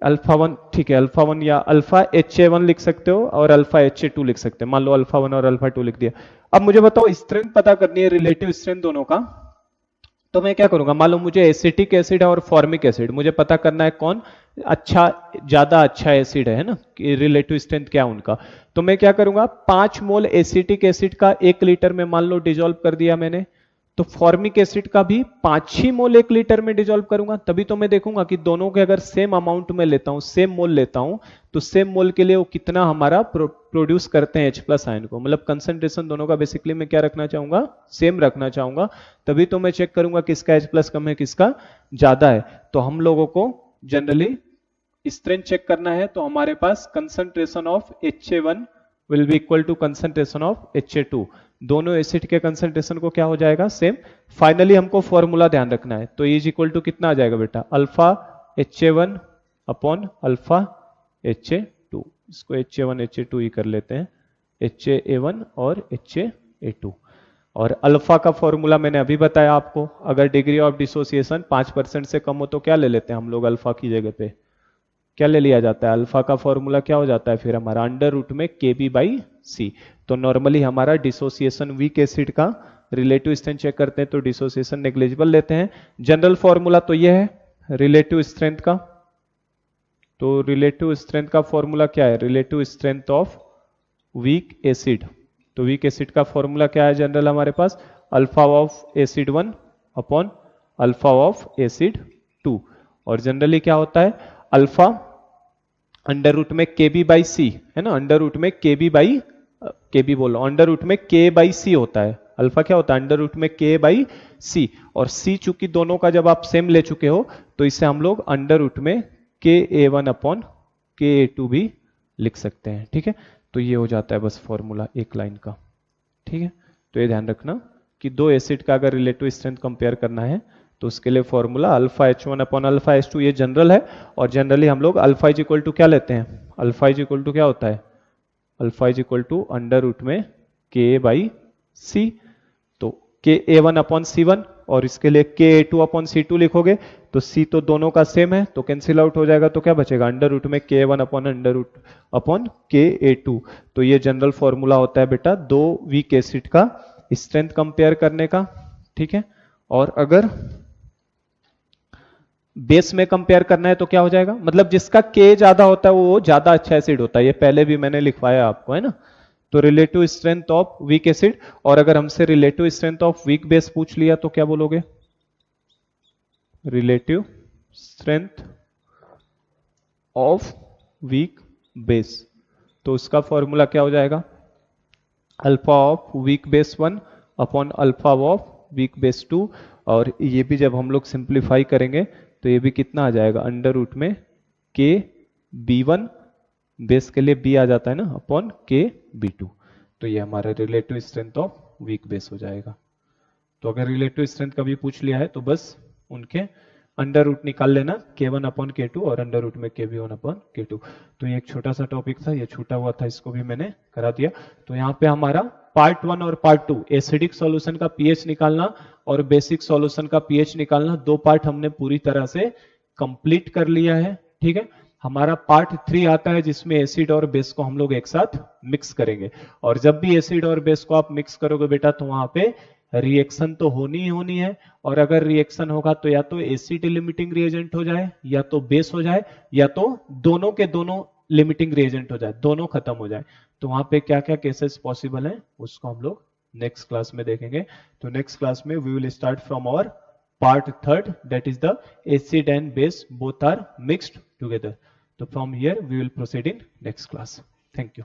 अल्फा 1, ठीक है, अल्फा 1 या अल्फा HA1 लिख सकते हो और अल्फा HA2 लिख सकते हैं, मान लो अल्फा 1 और अल्फा 2 लिख दिया। अब मुझे बताओ स्ट्रेंथ पता करनी है, रिलेटिव स्ट्रेंथ दोनों का, तो मैं क्या करूंगा, मान लो मुझे एसिटिक एसिड और फॉर्मिक एसिड मुझे पता करना है कौन अच्छा, ज्यादा अच्छा एसिड है ना, कि रिलेटिव स्ट्रेंथ क्या है उनका। तो मैं क्या करूंगा, 5 मोल एसिटिक एसिड का 1 लीटर में मान लो डिजोल्व कर दिया मैंने, तो फॉर्मिक एसिड का भी 5 ही मोल 1 लीटर में डिजोल्व करूंगा, तभी तो मैं देखूंगा कि दोनों के अगर सेम अमाउंट में लेता हूं, सेम मोल लेता हूं, तो सेम मोल के लिए वो कितना हमारा प्रोड्यूस करते हैं H+ आयन को, मतलब कंसंट्रेशन दोनों का बेसिकली मैं क्या रखना चाहूंगा, सेम रखना चाहूंगा, तभी तो मैं चेक करूंगा किसका H+ कम है किसका ज्यादा है। तो हम लोगों को जनरली स्ट्रेंथ चेक करना है, तो हमारे पास concentration of HA1 will be equal to concentration of HA2, दोनों एसिड के कंसंट्रेशन को क्या हो जाएगा, सेम। फाइनली हमको फॉर्मूला ध्यान रखना है, तो इज इक्वल टू कितना आ जाएगा बेटा, alpha HA1 upon alpha HA2। इसको HA1 HA2 ही कर लेते हैं, HA1 और HA2। और अल्फा का फॉर्मूला मैंने अभी बताया आपको, अगर डिग्री ऑफ डिसोसिएशन 5% से कम हो तो क्या ले लेते हैं हम लोग, अल्फा की जगह पे क्या ले लिया जाता है, अल्फा का फॉर्मूला क्या हो जाता है फिर हमारा अंडर रूट में KB/C। तो नॉर्मली हमारा डिसोसिएशन वीक एसिड का रिलेटिव स्ट्रेंथ चेक करते हैं तो डिसोसिएशन नेग्लिजिबल लेते हैं। जनरल फॉर्मूला तो ये है रिलेटिव स्ट्रेंथ का, तो रिलेटिव स्ट्रेंथ का फॉर्मूला क्या है, relative strength of weak acid. तो वीक एसिड का फॉर्मूला क्या है जनरल हमारे पास, alpha of acid 1 upon alpha of acid 2। और जनरली क्या होता है, अल्फा अंडर रूट में KB/C है ना, अंडर रूट में KB बोलो, अंडर रूट में K/C होता है। अल्फा क्या होता है, अंडर रूट में K/C, और C चूंकि दोनों का जब आप सेम ले चुके हो तो इसे हम लोग अंडर रूट में KA1 अपॉन KA2 भी लिख सकते हैं। ठीक है, तो ये हो जाता है बस फॉर्मूला एक लाइन का। ठीक है, तो ये ध्यान रखना कि दो एसिड का अगर रिलेटिव स्ट्रेंथ कंपेयर करना है तो उसके लिए formula alpha H1 upon alpha H2, ये जनरल है। और जनरली हम लोग अल्फा इज इक्वल टू क्या लेते हैं, अल्फा इज इक्वल टू क्या होता है, alpha is equal to under root में K/C। तो KA1 अपॉन C1 और इसके लिए KA2 अपॉन C2 लिखोगे तो C तो दोनों का सेम है तो कैंसिल आउट हो जाएगा, तो क्या बचेगा, अंडर रूट में KA1 upon under root upon KA2। तो ये जनरल फॉर्मूला होता है बेटा दो वीक एसिड का स्ट्रेंथ कंपेयर करने का। ठीक है, और अगर बेस में कंपेयर करना है तो क्या हो जाएगा, मतलब जिसका K ज्यादा होता है वो ज्यादा अच्छा एसिड होता है, ये पहले भी मैंने लिखवाया आपको है ना। तो relative strength of weak acid, और अगर हमसे relative strength of weak base पूछ लिया तो क्या बोलोगे, relative strength of weak base. तो उसका फॉर्मूला क्या हो जाएगा, alpha of weak base 1 upon alpha of weak base 2। और ये भी जब हम लोग सिंप्लीफाई करेंगे तो ये भी कितना आ जाएगा, अंडर रूट में KB1 बेस के लिए B आ जाता है ना अपॉन KB2। तो ये हमारा relative strength of weak base हो जाएगा। तो अगर रिलेटिव स्ट्रेंथ कभी पूछ लिया है तो बस उनके अंडर रूट निकाल लेना, K1 अपॉन K2 और अंडर रूट में KB1 अपॉन K2। तो ये एक छोटा सा टॉपिक था, ये छूटा हुआ था, इसको भी मैंने करा दिया। तो यहाँ पे हमारा पार्ट 1 और पार्ट 2 एसिडिक सॉल्यूशन का पीएच निकालना और बेसिक सॉल्यूशन का पीएच निकालना, दो पार्ट हमने पूरी तरह से कंप्लीट कर लिया है। ठीक है, हमारा पार्ट 3 आता है जिसमें एसिड और बेस को हम लोग एक साथ मिक्स करेंगे। और जब भी एसिड और बेस को आप मिक्स करोगे बेटा तो वहां पे रिएक्शन तो होनी ही होनी है, और अगर रिएक्शन होगा तो या तो एसिड लिमिटिंग रिएजेंट हो जाए, या तो बेस हो जाए, या तो दोनों के दोनों लिमिटिंग रिएजेंट हो जाए, दोनों खत्म हो जाए। तो वहां पे क्या क्या केसेस पॉसिबल है उसको हम लोग नेक्स्ट क्लास में देखेंगे। तो नेक्स्ट क्लास में we will start from our part 3, that is the acid and base both are mixed together. तो from here we will proceed in next class. Thank you.